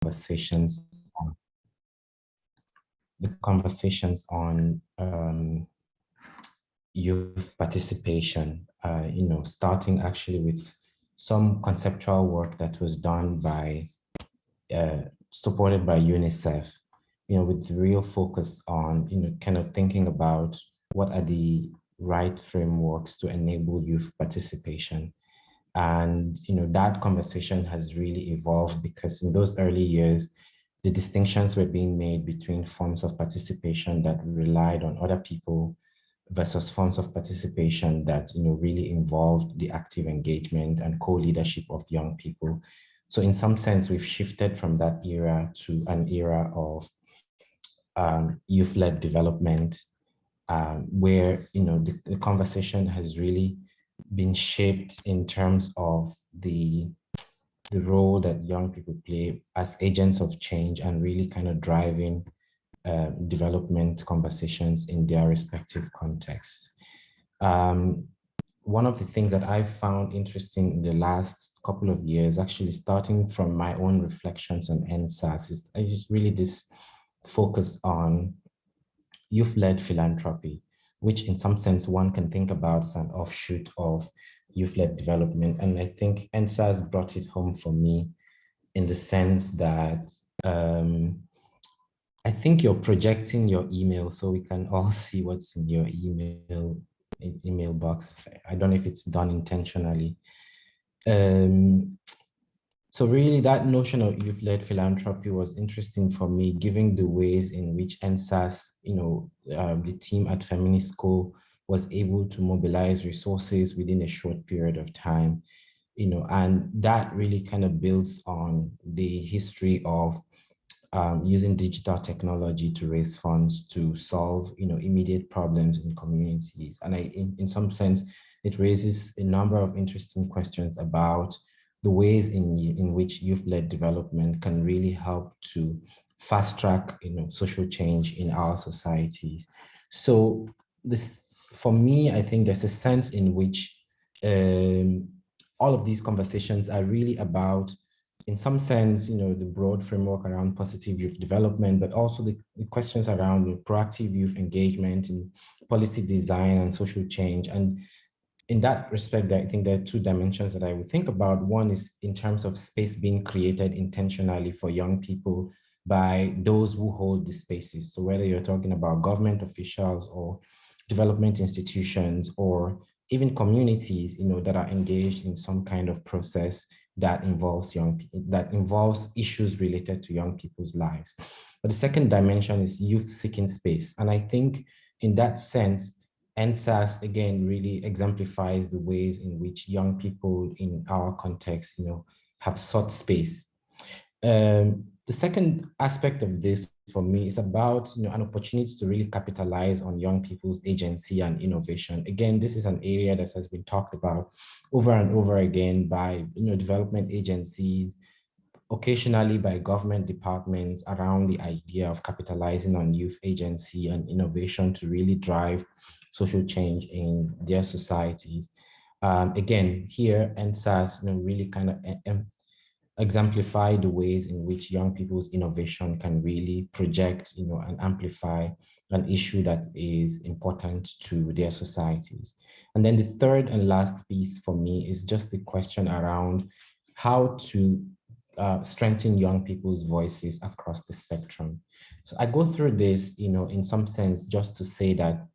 conversations on youth participation, starting actually with some conceptual work that was done by, supported by UNICEF, with real focus on, kind of thinking about what are the right frameworks to enable youth participation. And, that conversation has really evolved because in those early years, the distinctions were being made between forms of participation that relied on other people versus forms of participation that really involved the active engagement and co-leadership of young people. So in some sense, we've shifted from that era to an era of youth-led development, where the conversation has really been shaped in terms of the role that young people play as agents of change and really kind of driving development conversations in their respective contexts. One of the things that I found interesting in the last couple of years, actually starting from my own reflections on NSAS, is just really this focus on youth-led philanthropy, which in some sense one can think about as an offshoot of youth-led development. And I think NSAS brought it home for me in the sense that I think you're projecting your email so we can all see what's in your email box. I don't know if it's done intentionally. So really that notion of youth-led philanthropy was interesting for me, given the ways in which NSAS, the team at Feminist School was able to mobilize resources within a short period of time, and that really kind of builds on the history of using digital technology to raise funds to solve, immediate problems in communities. And in some sense, it raises a number of interesting questions about the ways in which youth-led development can really help to fast track, social change in our societies. So this, for me, I think there's a sense in which all of these conversations are really about, in some sense, the broad framework around positive youth development, but also the questions around proactive youth engagement in policy design and social change. And in that respect, I think there are two dimensions that I would think about. One is in terms of space being created intentionally for young people by those who hold the spaces. So whether you're talking about government officials or development institutions or even communities, that are engaged in some kind of process that involves issues related to young people's lives. But the second dimension is youth seeking space. And I think in that sense, NSAS again really exemplifies the ways in which young people in our context, have sought space. The second aspect of this for me is about an opportunity to really capitalize on young people's agency and innovation. Again, this is an area that has been talked about over and over again by development agencies, occasionally by government departments, around the idea of capitalizing on youth agency and innovation to really drive social change in their societies. Again, here NSAS really kind of exemplify the ways in which young people's innovation can really project, and amplify an issue that is important to their societies. And then the third and last piece for me is just the question around how to strengthen young people's voices across the spectrum. So I go through this, in some sense, just to say that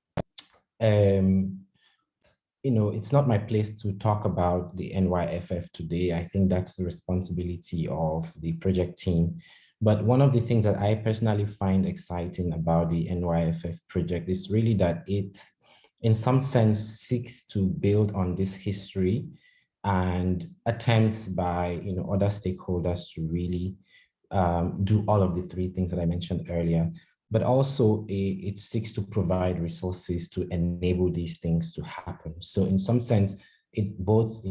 it's not my place to talk about the NYFF today. I think that's the responsibility of the project team. But one of the things that I personally find exciting about the NYFF project is really that it, in some sense, seeks to build on this history and attempts by other stakeholders to really do all of the three things that I mentioned earlier. But also it seeks to provide resources to enable these things to happen. So in some sense, it both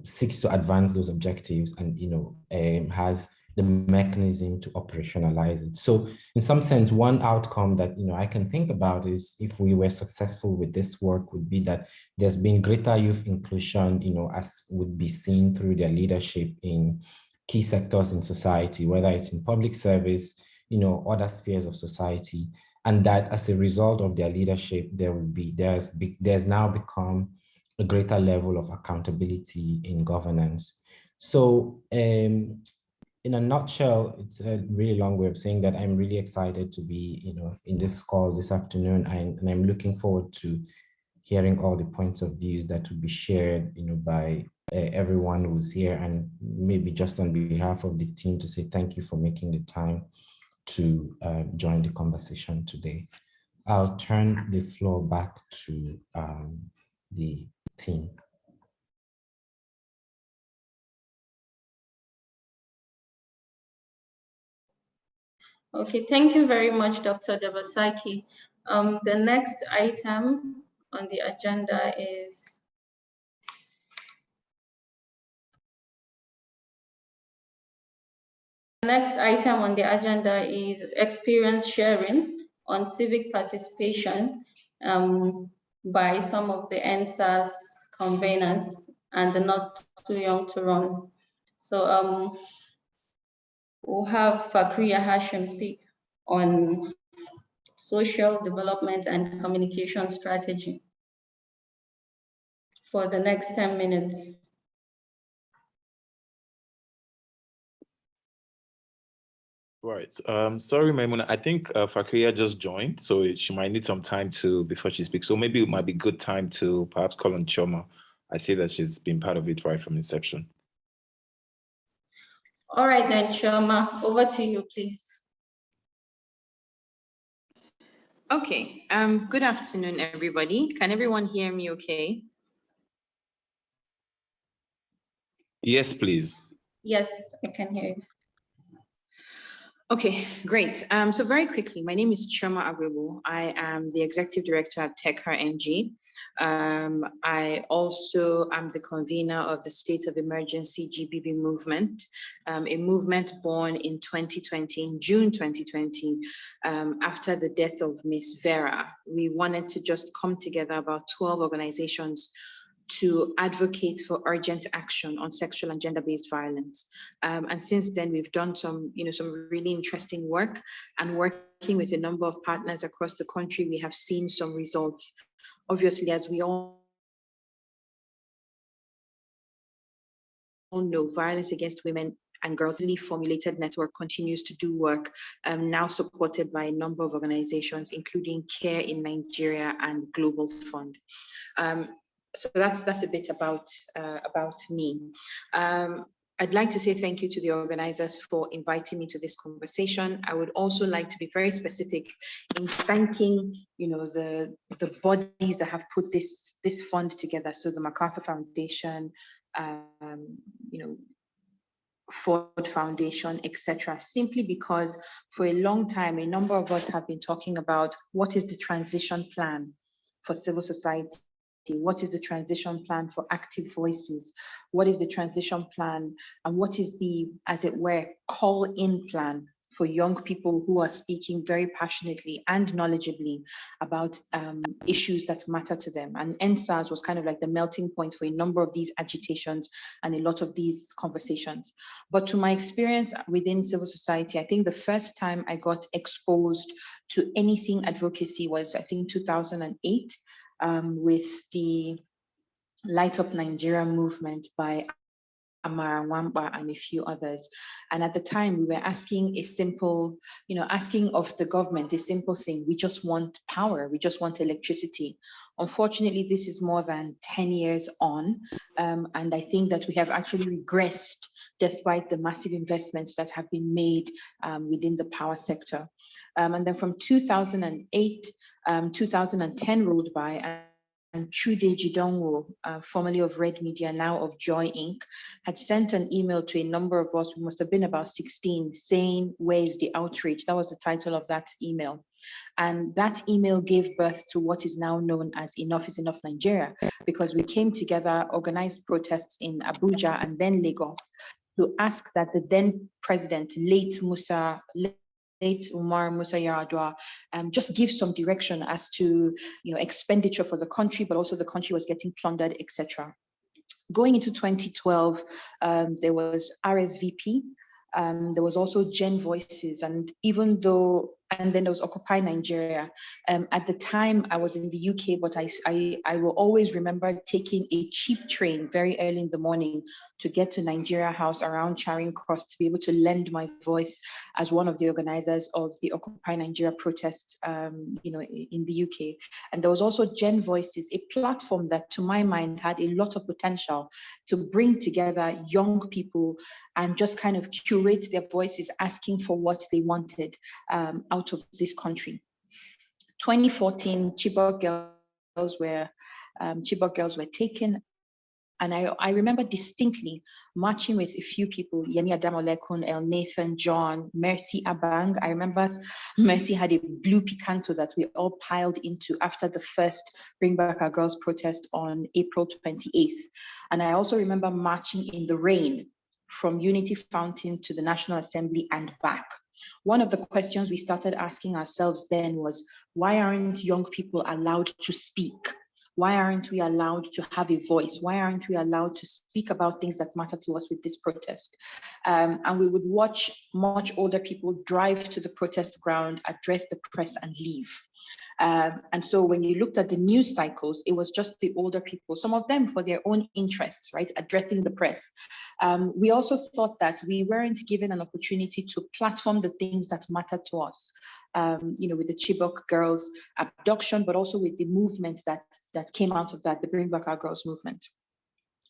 seeks to advance those objectives and has the mechanism to operationalize it. So in some sense, one outcome that I can think about is, if we were successful with this work, would be that there's been greater youth inclusion, as would be seen through their leadership in key sectors in society, whether it's in public service, other spheres of society, and that as a result of their leadership, there's now become a greater level of accountability in governance. So in a nutshell, it's a really long way of saying that I'm really excited to be, in this call this afternoon, and I'm looking forward to hearing all the points of views that will be shared, by everyone who's here, and maybe just on behalf of the team to say thank you for making the time to join the conversation today. I'll turn the floor back to the team. Okay, thank you very much, Dr. Devasaki. The next item on the agenda is experience sharing on civic participation by some of the NSAS conveners and the Not Too Young to Run. So we'll have Fakriya Hashim speak on social development and communication strategy for the next 10 minutes. Right. Sorry, Maimuna. I think Fakriya just joined, so she might need some time before she speaks. So maybe it might be a good time to perhaps call on Chioma. I see that she's been part of it right from inception. All right then, Chioma, over to you, please. Okay. Good afternoon, everybody. Can everyone hear me okay? Yes, please. Yes, I can hear you. Okay, great. So very quickly, my name is Chioma Agwebo. I am the Executive Director at TechCar NG. I also am the convener of the State of Emergency GBB movement, a movement born in 2020, in June 2020, after the death of Miss Vera. We wanted to just come together, about 12 organizations, to advocate for urgent action on sexual and gender-based violence. And since then, we've done some really interesting work, and working with a number of partners across the country, we have seen some results. Obviously, as we all know, violence against women and girls' formulated network continues to do work, now supported by a number of organizations, including CARE in Nigeria and Global Fund. So that's a bit about me. I'd like to say thank you to the organizers for inviting me to this conversation. I would also like to be very specific in thanking, the bodies that have put this fund together. So the MacArthur Foundation, Ford Foundation, etc. Simply because for a long time, a number of us have been talking about what is the transition plan for civil society. What is the transition plan for active voices? What is the transition plan? And what is the, as it were, call-in plan for young people who are speaking very passionately and knowledgeably about issues that matter to them? And NSAS was kind of like the melting point for a number of these agitations and a lot of these conversations. But to my experience within civil society, I think the first time I got exposed to anything advocacy was, I think, 2008. With the Light Up Nigeria movement by Amara Wamba and a few others. And at the time, we were asking a simple, asking of the government a simple thing. We just want power. We just want electricity. Unfortunately, this is more than 10 years on. And I think that we have actually regressed despite the massive investments that have been made within the power sector. And then from 2008, 2010 rolled by, and Chude Jidongo, formerly of Red Media, now of Joy Inc., had sent an email to a number of us, we must have been about 16, saying, "Where's the outrage?" That was the title of that email. And that email gave birth to what is now known as Enough is Enough Nigeria, because we came together, organized protests in Abuja and then Lagos to ask that the then president, late Umar Musa Yar'Adua, just give some direction as to expenditure for the country, but also the country was getting plundered, etc. Going into 2012, there was RSVP, there was also Gen Voices, and then there was Occupy Nigeria. At the time, I was in the UK, but I will always remember taking a cheap train very early in the morning to get to Nigeria House around Charing Cross to be able to lend my voice as one of the organizers of the Occupy Nigeria protests, in the UK. And there was also Gen Voices, a platform that, to my mind, had a lot of potential to bring together young people and just kind of curate their voices, asking for what they wanted out of this country. 2014, Chibok girls were taken. And I remember distinctly marching with a few people, Yemi Adamolekun, El Nathan, John, Mercy Abang. I remember Mercy had a blue Picanto that we all piled into after the first Bring Back Our Girls protest on April 28th. And I also remember marching in the rain from Unity Fountain to the National Assembly and back. One of the questions we started asking ourselves then was, why aren't young people allowed to speak? Why aren't we allowed to have a voice? Why aren't we allowed to speak about things that matter to us with this protest? And we would watch much older people drive to the protest ground, address the press, and leave. And so when you looked at the news cycles, it was just the older people, some of them for their own interests, right, addressing the press. We also thought that we weren't given an opportunity to platform the things that matter to us, with the Chibok girls abduction, but also with the movement that came out of that, the Bring Back Our Girls movement.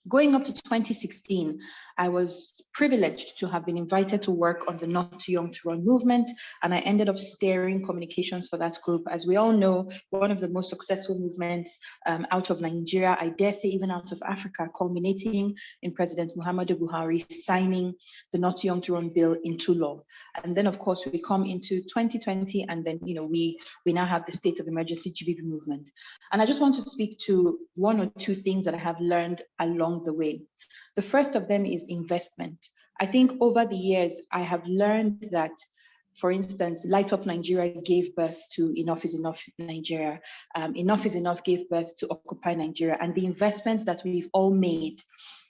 Going up to 2016, I was privileged to have been invited to work on the Not Too Young to Run movement, and I ended up steering communications for that group. As we all know, one of the most successful movements out of Nigeria, I dare say even out of Africa, culminating in President Muhammadu Buhari signing the Not Too Young to Run bill into law. And then, of course, we come into 2020, and then we now have the state of emergency GBV movement. And I just want to speak to one or two things that I have learned along the way. The first of them is investment. I think over the years, I have learned that, for instance, Light Up Nigeria gave birth to Enough is Enough Nigeria. Enough is Enough gave birth to Occupy Nigeria. And the investments that we've all made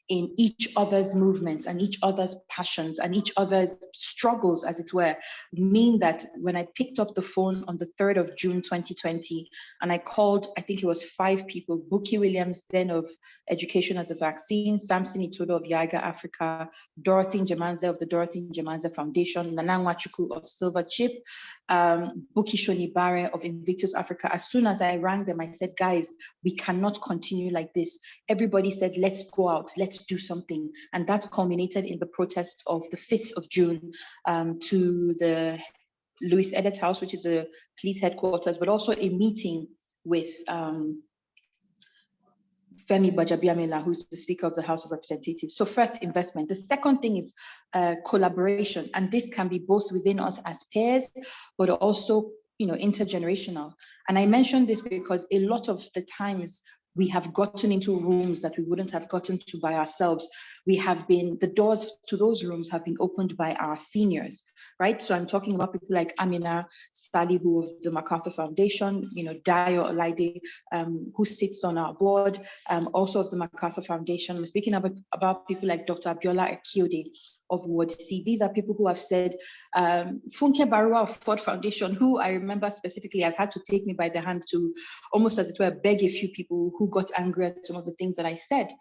in each other's movements and each other's passions and each other's struggles, as it were, mean that when I picked up the phone on the 3rd of June, 2020, and I called, I think it was 5 people, Buki Williams, then of Education as a Vaccine, Samson Itodo of Yaiga Africa, Dorothy Njemanze of the Dorothy Njemanze Foundation, Nana Nwachukwu of Silver Chip, Buki Shonibare of Invictus Africa. As soon as I rang them, I said, guys, we cannot continue like this. Everybody said, let's go out, let's do something. And that culminated in the protest of the 5th of June to the Louis Edet House, which is a police headquarters, but also a meeting with Femi Gbajabiamila, who's the Speaker of the House of Representatives. So first, investment. The second thing is collaboration. And this can be both within us as peers, but also intergenerational. And I mention this because a lot of the times we have gotten into rooms that we wouldn't have gotten to by ourselves. The doors to those rooms have been opened by our seniors, right? So I'm talking about people like Amina Salihu of the MacArthur Foundation, Dayo Olaide, who sits on our board, also of the MacArthur Foundation. I'm speaking about people like Dr. Abiola Akiode of Ward C. These are people who have said, Funke Barua of Ford Foundation, who I remember specifically has had to take me by the hand to almost, as it were, beg a few people who got angry at some of the things that I said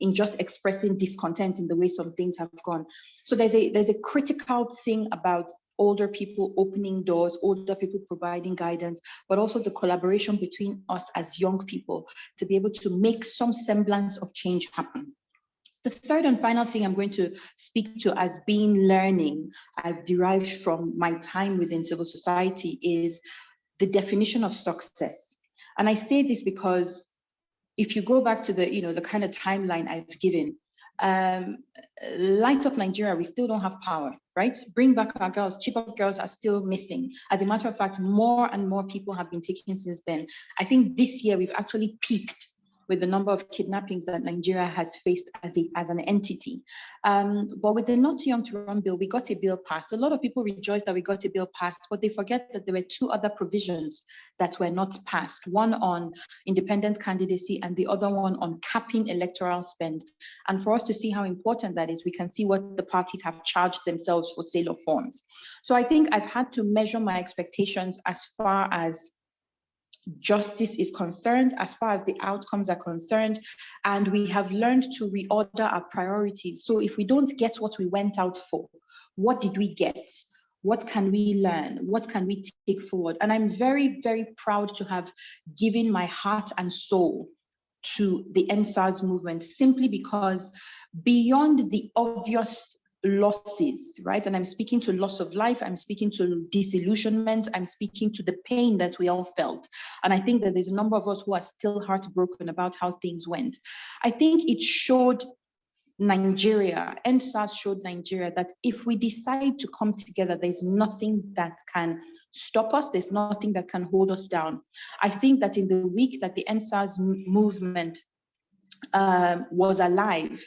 in just expressing discontent in the way some things have gone. So there's a critical thing about older people opening doors, older people providing guidance, but also the collaboration between us as young people to be able to make some semblance of change happen. The third and final thing I'm going to speak to as being learning I've derived from my time within civil society is the definition of success. And I say this because if you go back to the kind of timeline I've given, Light Up Nigeria, we still don't have power, right? Bring Back Our Girls, Chibok girls are still missing. As a matter of fact, more and more people have been taken since then. I think this year we've actually peaked with the number of kidnappings that Nigeria has faced as an entity. But with the Not Too Young to Run bill, we got a bill passed. A lot of people rejoice that we got a bill passed, but they forget that there were two other provisions that were not passed, one on independent candidacy and the other one on capping electoral spend. And for us to see how important that is, we can see what the parties have charged themselves for sale of funds. So I think I've had to measure my expectations as far as justice is concerned, as far as the outcomes are concerned, and we have learned to reorder our priorities. So if we don't get what we went out for, what did we get? What can we learn? What can we take forward? And I'm very, very proud to have given my heart and soul to the NSAS movement, simply because beyond the obvious losses, right? And I'm speaking to loss of life, I'm speaking to disillusionment, I'm speaking to the pain that we all felt. And I think that there's a number of us who are still heartbroken about how things went. I think it showed Nigeria, NSAS showed Nigeria that if we decide to come together, there's nothing that can stop us, there's nothing that can hold us down. I think that in the week that the NSAS movement was alive,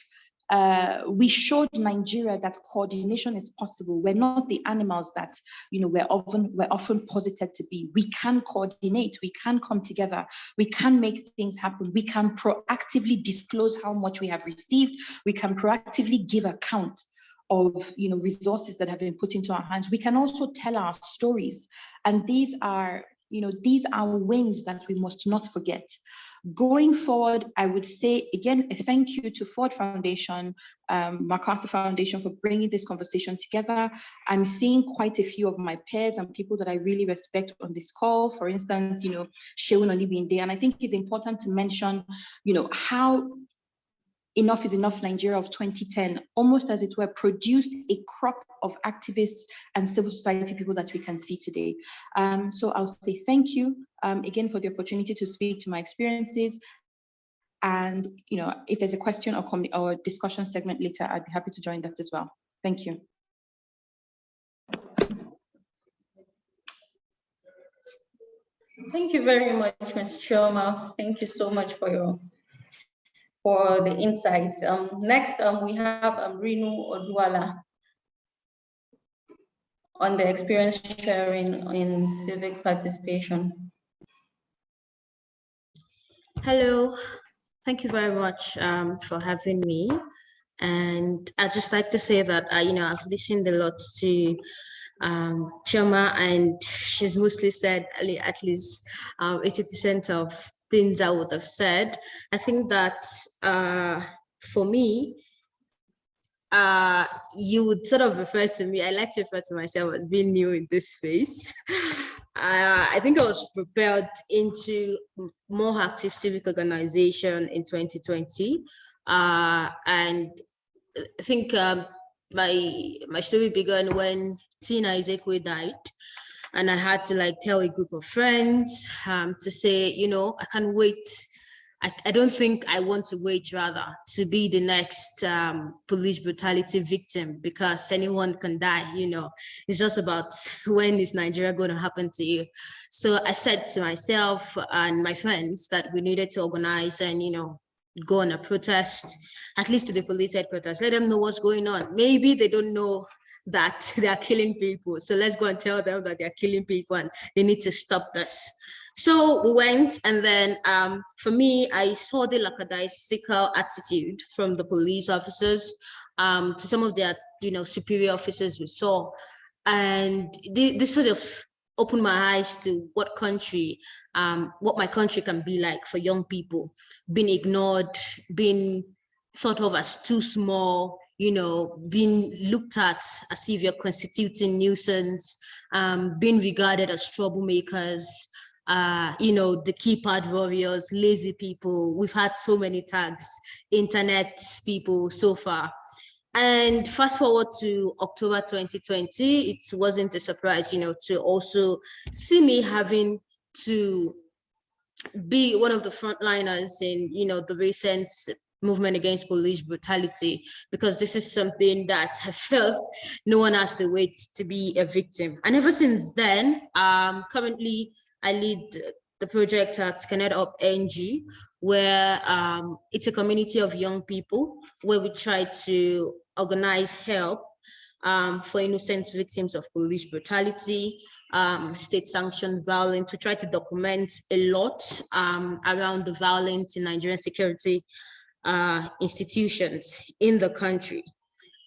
we showed Nigeria that coordination is possible. We're not the animals that we're often posited to be. We can coordinate, we can come together, we can make things happen, we can proactively disclose how much we have received, we can proactively give account of resources that have been put into our hands. We can also tell our stories, and these are wins that we must not forget. Going forward, I would say, again, a thank you to Ford Foundation, MacArthur Foundation for bringing this conversation together. I'm seeing quite a few of my peers and people that I really respect on this call. For instance, Sheun Olibinde. And I think it's important to mention, how Enough is Enough Nigeria of 2010, almost as it were, produced a crop of activists and civil society people that we can see today. So I'll say thank you again for the opportunity to speak to my experiences. And if there's a question or discussion segment later, I'd be happy to join that as well. Thank you. Thank you very much, Ms. Chioma. Thank you so much for the insights. Next, we have Rinu Oduala on the experience sharing in civic participation. Hello, thank you very much for having me. And I'd just like to say that, I've listened a lot to Chioma, and she's mostly said at least 80% of things I would have said. I think that for me, you would sort of refer to me, I like to refer to myself as being new in this space. I think I was propelled into more active civic organization in 2020. And I think my story began when Tina Ezekwe died. And I had to tell a group of friends to say, I can't wait. I don't think I want to wait, rather, to be the next police brutality victim, because anyone can die, It's just about when is Nigeria going to happen to you? So I said to myself and my friends that we needed to organize and, go on a protest, at least to the police headquarters, let them know what's going on. Maybe they don't know that they are killing people. So let's go and tell them that they're killing people and they need to stop this. So we went, and then for me, I saw the lackadaisical attitude from the police officers to some of their, superior officers we saw. And this sort of opened my eyes to what my country can be like for young people, being ignored, being thought of as too small, being looked at as if you're constituting nuisance, being regarded as troublemakers, the keypad warriors, lazy people. We've had so many tags, internet people so far. And fast forward to October 2020, it wasn't a surprise, to also see me having to be one of the frontliners in, the recent movement against police brutality, because this is something that I felt no one has to wait to be a victim. And ever since then, currently I lead the project at Connect Up NG, where it's a community of young people where we try to organize help for innocent victims of police brutality, state-sanctioned violence, to try to document a lot around the violence in Nigerian security institutions in the country.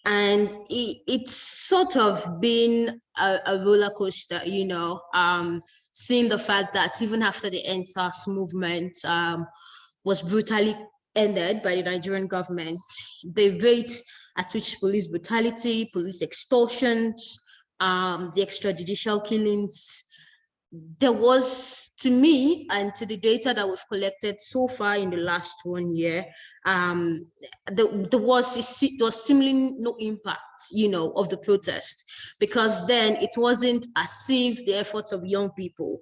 And it's sort of been a roller coaster, you know, seeing the fact that even after the NSAS movement was brutally ended by the Nigerian government, the rate at which police brutality, police extortions, the extrajudicial killings, there was, to me and to the data that we've collected so far in the last 1 year, there was seemingly no impact, you know, of the protest, because then it wasn't as if the efforts of young people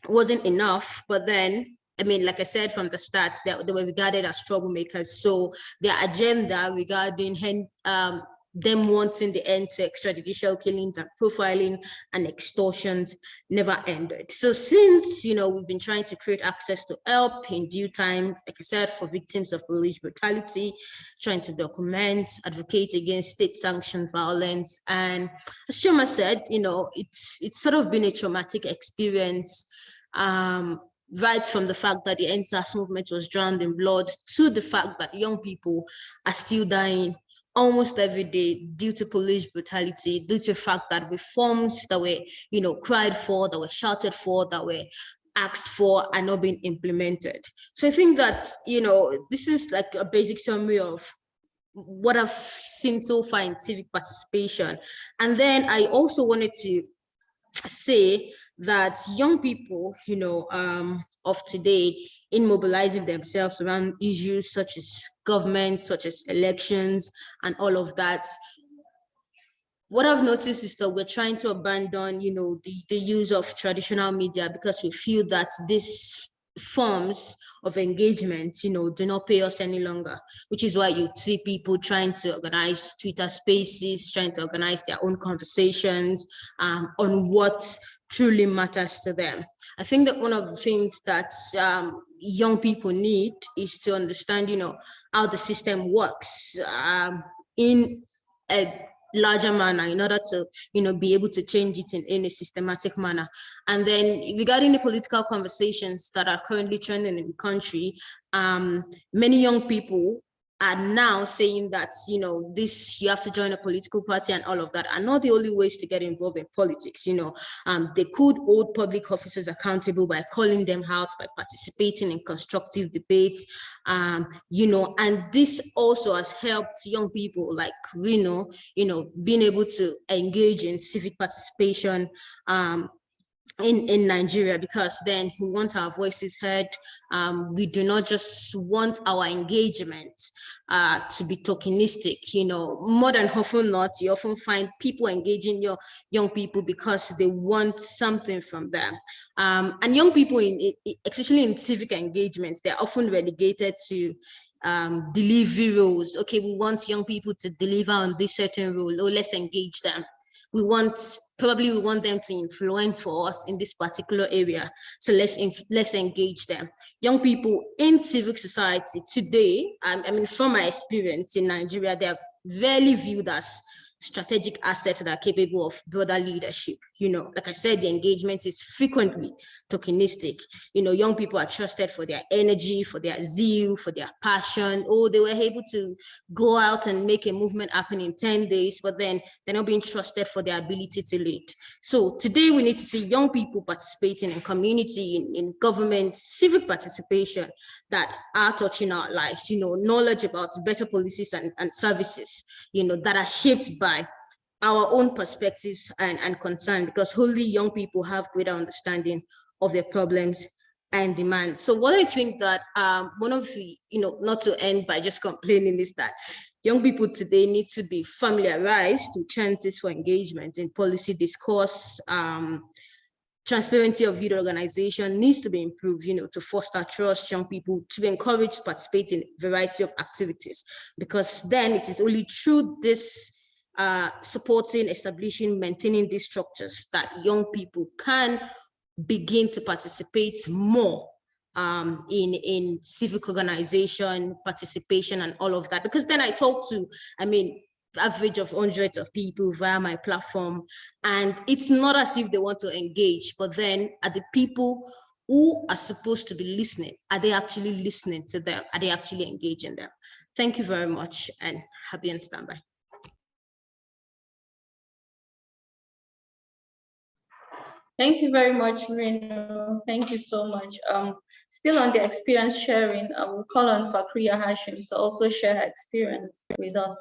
wasn't enough. But then, I mean, like I said from the start, that they were regarded as troublemakers. So their agenda regarding them wanting the end to extrajudicial killings and profiling and extortions never ended. So since, you know, we've been trying to create access to help in due time, like I said, for victims of police brutality, trying to document, advocate against state-sanctioned violence. And as Chioma said, you know, it's sort of been a traumatic experience, right from the fact that the NSAS movement was drowned in blood to the fact that young people are still dying almost every day due to police brutality, due to the fact that reforms that were, you know, cried for, that were shouted for, that were asked for are not being implemented. So I think that, you know, this is like a basic summary of what I've seen so far in civic participation. And then I also wanted to say that young people, you know, of today, in mobilizing themselves around issues such as government, such as elections, and all of that, what I've noticed is that we're trying to abandon, you know, the use of traditional media, because we feel that this forms of engagement, you know, do not pay us any longer, which is why you see people trying to organize Twitter spaces, trying to organize their own conversations on what truly matters to them. I think that one of the things that young people need is to understand, you know, how the system works in a larger manner, in order to, you know, be able to change it in a systematic manner. And then regarding the political conversations that are currently trending in the country, many young people are now saying that, you know, this, you have to join a political party and all of that are not the only ways to get involved in politics. You know, they could hold public officers accountable by calling them out, by participating in constructive debates, you know, and this also has helped young people like Reno, you know, being able to engage in civic participation in Nigeria, because then we want our voices heard. We do not just want our engagement to be tokenistic. You know, more than often not, you often find people engaging your young people because they want something from them. And young people, especially in civic engagements, they're often relegated to delivery roles. Okay, we want young people to deliver on this certain role. Oh, let's engage them. We want them to influence for us in this particular area. So let's engage them. Young people in civic society today, I mean, from my experience in Nigeria, they are rarely viewed as strategic assets that are capable of broader leadership. You know, like I said, the engagement is frequently tokenistic. You know, young people are trusted for their energy, for their zeal, for their passion. Oh, they were able to go out and make a movement happen in 10 days, but then they're not being trusted for their ability to lead. So today we need to see young people participating in community, in government, civic participation that are touching our lives, you know, knowledge about better policies and services, you know, that are shaped by our own perspectives and concern, because only young people have greater understanding of their problems and demands. So what I think that one of the, you know, not to end by just complaining, is that young people today need to be familiarized with chances for engagement in policy discourse. Transparency of youth organization needs to be improved, you know, to foster trust, young people to be encouraged to participate in a variety of activities, because then it is only through this supporting, establishing, maintaining these structures that young people can begin to participate more in civic organization, participation, and all of that. Because then I talk to, average of hundreds of people via my platform, and it's not as if they want to engage, but then are the people who are supposed to be listening, are they actually listening to them? Are they actually engaging them? Thank you very much, and happy on standby. Thank you very much, Reno. Thank you so much. Still on the experience sharing, I will call on Fakria Hashim to also share her experience with us.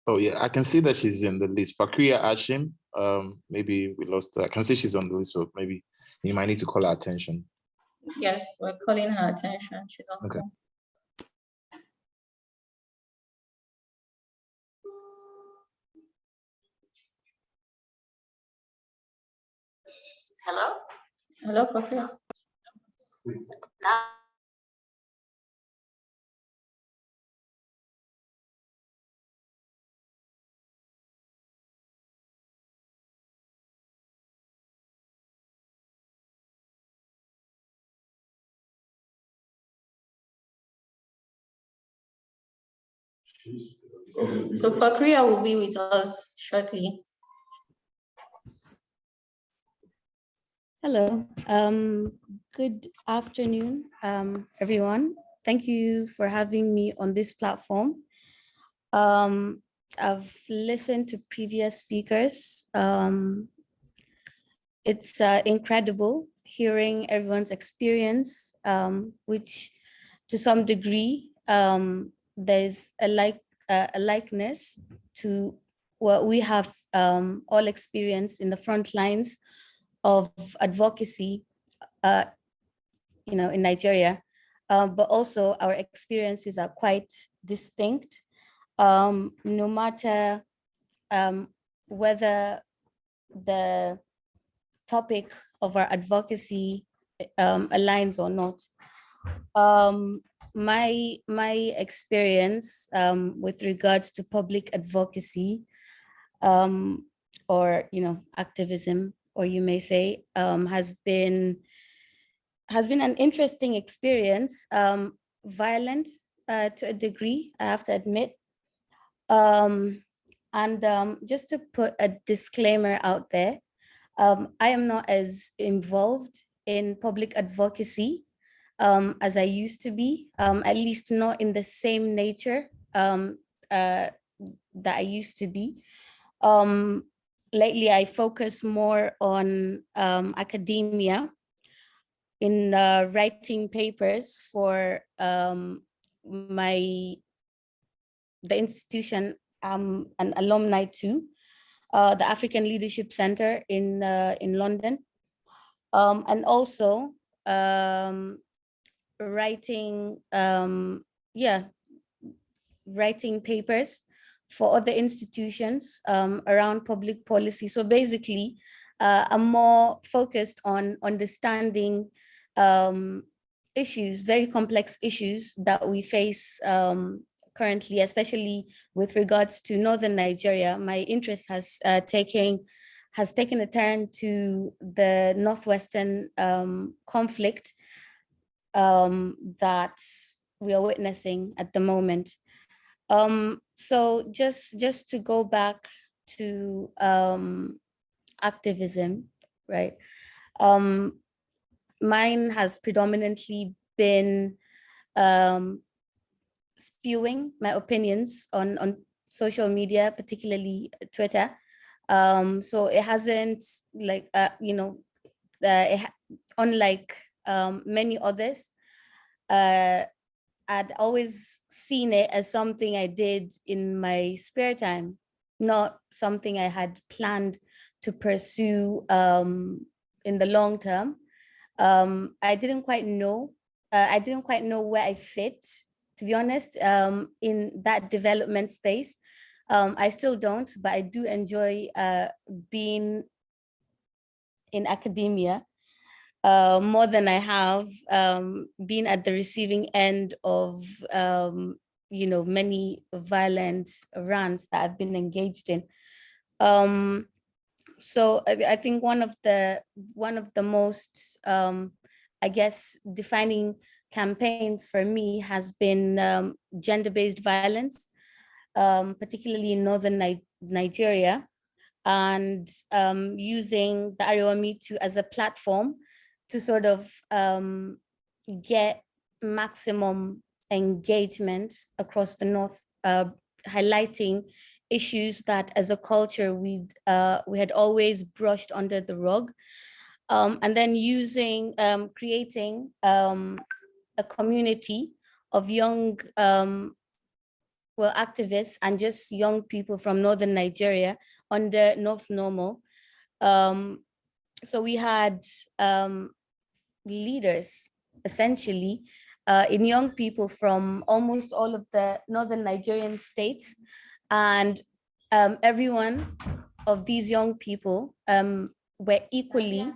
Oh yeah, I can see that she's in the list. Fakria Ashim, maybe we lost her. I can see she's on the list, so maybe you might need to call her attention. Yes, we're calling her attention. She's on Okay. call. Hello? Hello, Fakria. Now, So Fakria will be with us shortly. Hello, good afternoon, everyone. Thank you for having me on this platform. I've listened to previous speakers. It's incredible hearing everyone's experience, which to some degree, there's a likeness to what we have all experienced in the front lines of advocacy, in Nigeria, but also our experiences are quite distinct. No matter whether the topic of our advocacy aligns or not. My experience with regards to public advocacy or activism, or you may say, has been an interesting experience, violent to a degree, I have to admit. Just to put a disclaimer out there, I am not as involved in public advocacy as I used to be, at least not in the same nature that I used to be. Lately, I focus more on academia in writing papers for the institution I'm an alumni to, the African Leadership Center in London, and also writing writing papers for other institutions around public policy. So basically, I'm more focused on understanding issues, very complex issues that we face currently, especially with regards to northern Nigeria. My interest has taken a turn to the northwestern conflict that we are witnessing at the moment. So just to go back to activism, right? Mine has predominantly been spewing my opinions on social media, particularly Twitter. So it hasn't unlike many others, I'd always seen it as something I did in my spare time, not something I had planned to pursue in the long term. I didn't quite know I didn't quite know where I fit, to be honest, in that development space. I still don't, but I do enjoy being in academia more than I have been at the receiving end of many violent rants that I've been engaged in. So I think one of the most I guess defining campaigns for me has been gender-based violence, particularly in northern Nigeria, and using the Arewa Me Too as a platform to sort of get maximum engagement across the North, highlighting issues that as a culture we had always brushed under the rug, and then creating a community of young activists and just young people from northern Nigeria under North Normal. So we had leaders essentially in young people from almost all of the northern Nigerian states, and every one of these young people were equally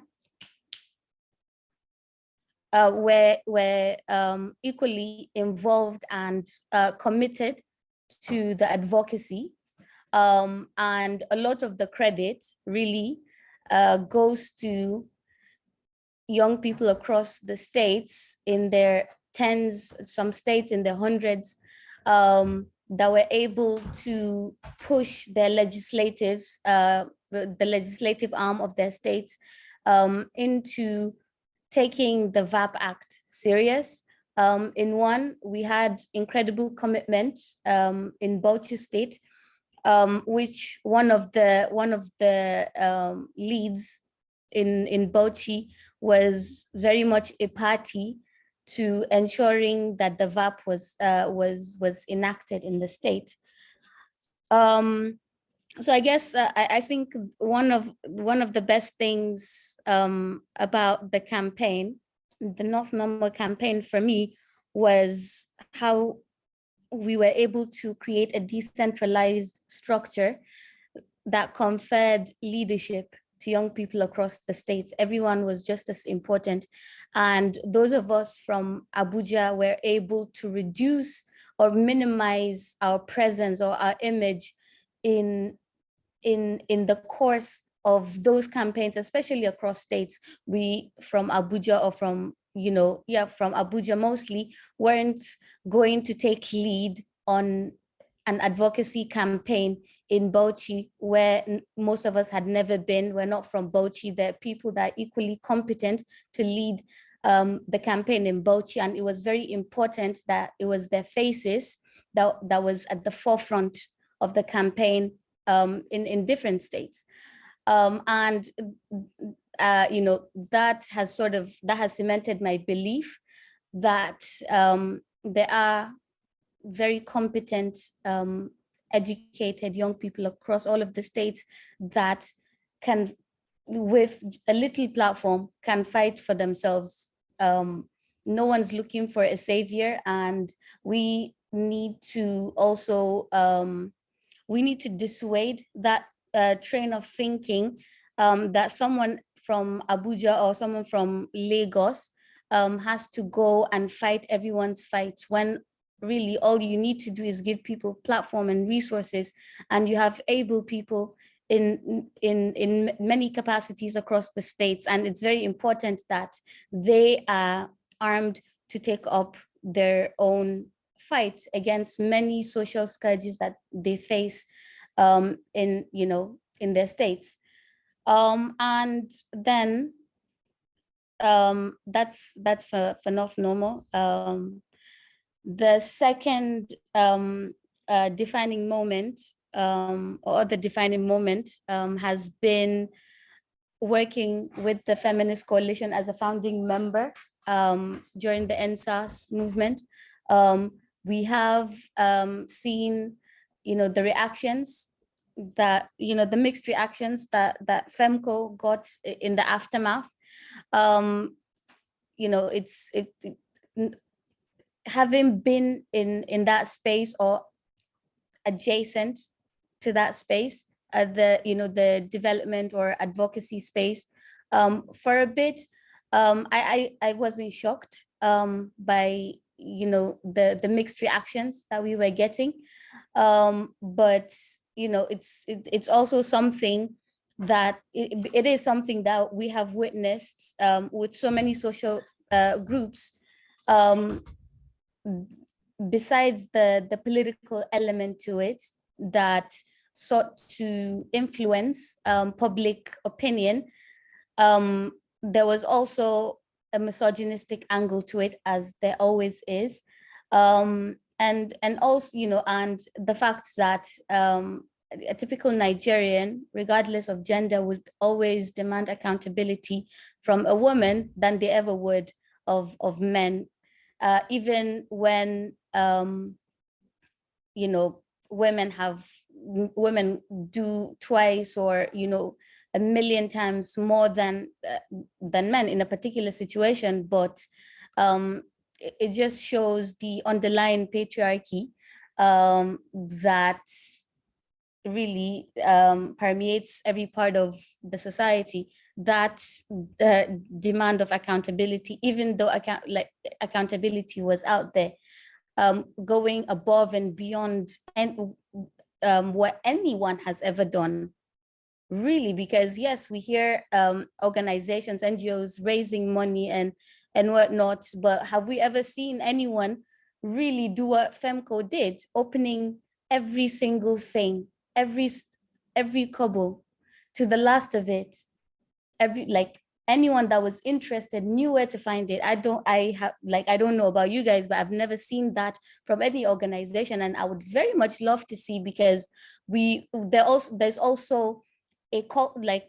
equally involved and committed to the advocacy, and a lot of the credit really goes to young people across the states in their tens, some states in their hundreds, that were able to push their legislatives, the legislative arm of their states, into taking the VAP Act serious. In one, we had incredible commitment in Bauchi State, which one of the leads in Bauchi was very much a party to ensuring that the VAP was enacted in the state. So I guess I think one of the best things about the campaign, the North Normal campaign for me, was how we were able to create a decentralized structure that conferred leadership to young people across the states. Everyone was just as important. And those of us from Abuja were able to reduce or minimize our presence or our image in the course of those campaigns, especially across states. We from Abuja, or from from Abuja mostly, weren't going to take lead on an advocacy campaign in Bauchi, where most of us had never been. We're not from Bauchi. There are people that are equally competent to lead the campaign in Bauchi, and it was very important that it was their faces that was at the forefront of the campaign in different states. And that has cemented my belief that there are very competent, educated young people across all of the states that can, with a little platform, can fight for themselves. No one's looking for a savior, and we need to also dissuade that train of thinking that someone from Abuja or someone from Lagos has to go and fight everyone's fights, when really all you need to do is give people platform and resources, and you have able people in many capacities across the states. And it's very important that they are armed to take up their own fights against many social scourges that they face in their states. And then that's for North Normal. The second defining moment, or the defining moment, has been working with the Feminist Coalition as a founding member during the NSAS movement. We have seen, the reactions that, the mixed reactions that FEMCO got in the aftermath. having been in that space or adjacent to that space, the development or advocacy space, for a bit, I wasn't shocked by the mixed reactions that we were getting, but it's also something that it is something that we have witnessed with so many social groups, besides the political element to it that sought to influence public opinion. There was also a misogynistic angle to it, as there always is, and also and the fact that a typical Nigerian, regardless of gender, would always demand accountability from a woman than they ever would of men, even when women do twice or a million times more than men in a particular situation, but it just shows the underlying patriarchy that really permeates every part of the society. That demand of accountability, even though accountability was out there, going above and beyond what anyone has ever done, really, because yes, we hear organizations, NGOs raising money and whatnot, but have we ever seen anyone really do what FEMCO did, opening every single thing, every kobo to the last of it? Anyone that was interested knew where to find it. I don't know about you guys, but I've never seen that from any organization, and I would very much love to see, because there's also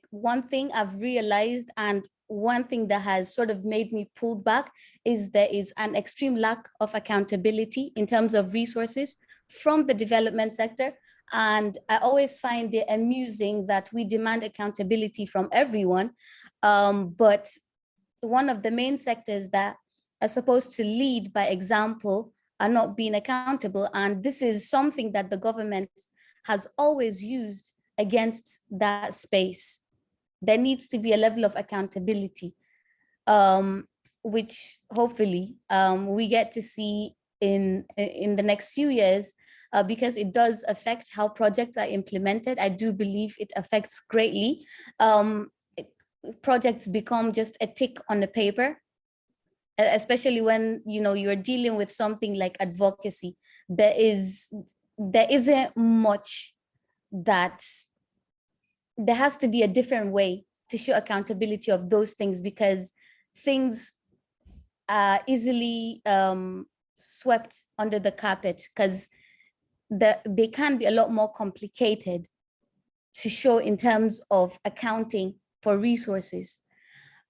one thing I've realized, and one thing that has sort of made me pull back, is there is an extreme lack of accountability in terms of resources from the development sector. And I always find it amusing that we demand accountability from everyone, but one of the main sectors that are supposed to lead by example are not being accountable. And this is something that the government has always used against that space. There needs to be a level of accountability, which hopefully we get to see in the next few years, because it does affect how projects are implemented. I do believe it affects greatly. Projects become just a tick on the paper, especially when you're dealing with something like advocacy. There isn't much that there has to be a different way to show accountability of those things, because things are easily swept under the carpet, because they can be a lot more complicated to show in terms of accounting for resources.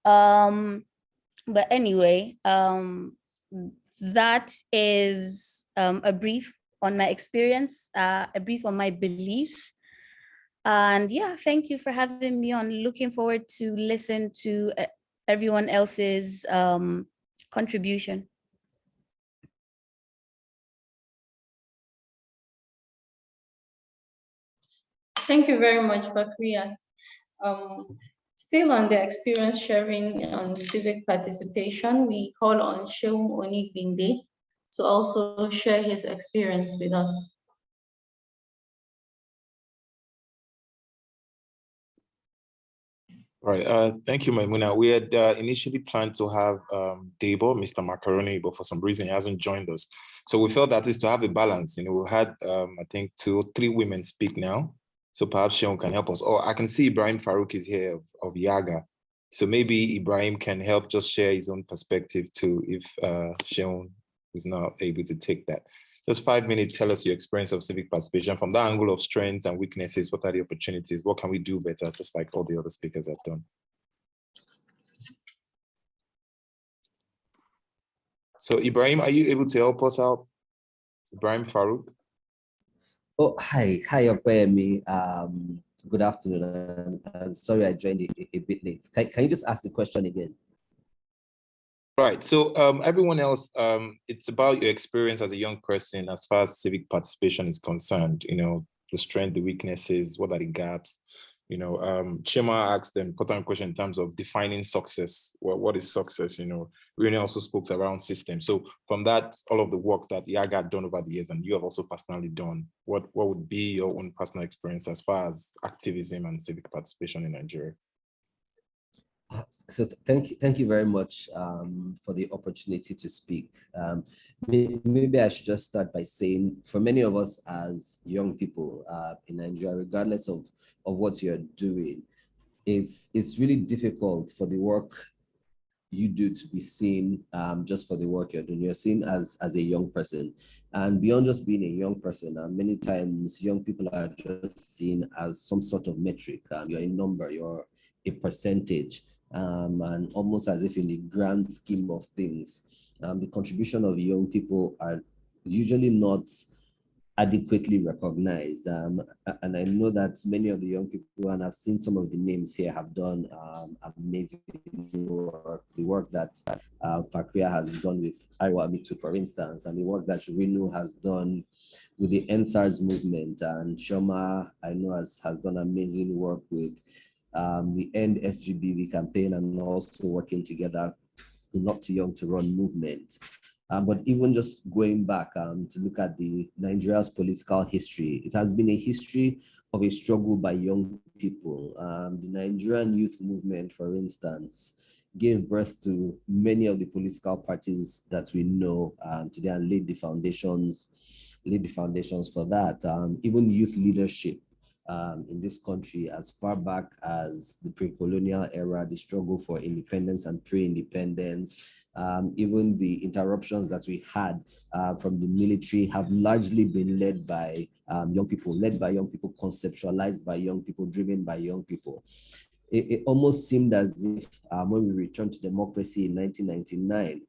But anyway, that is a brief on my experience, a brief on my beliefs. And yeah, thank you for having me on. Looking forward to listen to everyone else's contribution. Thank you very much, Bakria. Still on the experience sharing on civic participation, we call on Sheung Onigbinde to also share his experience with us. All right, thank you, Maimuna. We had initially planned to have Debo, Mr. Macaroni, but for some reason he hasn't joined us. So we felt that is to have a balance. We had, I think, 2 or 3 women speak now. So perhaps Sheung can help us. I can see Ibrahim Farouk is here of Yaga. So maybe Ibrahim can help just share his own perspective too, if Sheung is not able to take that. Just 5 minutes, tell us your experience of civic participation from the angle of strengths and weaknesses. What are the opportunities? What can we do better? Just like all the other speakers have done. So Ibrahim, are you able to help us out? Ibrahim Farouk? Oh, hi, Okwemi. Good afternoon. And sorry, I joined a bit late. Can you just ask the question again? Right. So everyone else, it's about your experience as a young person as far as civic participation is concerned, the strength, the weaknesses, what are the gaps? Chima asked an important question in terms of defining success. What is success? Rene also spoke around systems. So from that, all of the work that Yaga had done over the years and you have also personally done, what would be your own personal experience as far as activism and civic participation in Nigeria? So thank you very much for the opportunity to speak. Maybe I should just start by saying, for many of us as young people in Nigeria, regardless of what you're doing, it's really difficult for the work you do to be seen just for the work you're doing. You're seen as a young person, and beyond just being a young person, many times young people are just seen as some sort of metric. You're a number, you're a percentage. And almost as if in the grand scheme of things, the contribution of young people are usually not adequately recognized. And I know that many of the young people, and I've seen some of the names here, have done amazing work. The work that Fakria has done with Iowa Mitu, for instance, and the work that Rinu has done with the NSARS movement, and Shoma, I know, has done amazing work with the End SGBV campaign, and also working together, the Not Too Young to Run movement. But even just going back to look at Nigeria's political history, it has been a history of a struggle by young people. The Nigerian youth movement, for instance, gave birth to many of the political parties that we know today and laid the foundations for that. Even youth leadership in this country, as far back as the pre-colonial era, the struggle for independence and pre-independence, even the interruptions that we had from the military have largely been led by young people, conceptualized by young people, driven by young people. It almost seemed as if when we returned to democracy in 1999,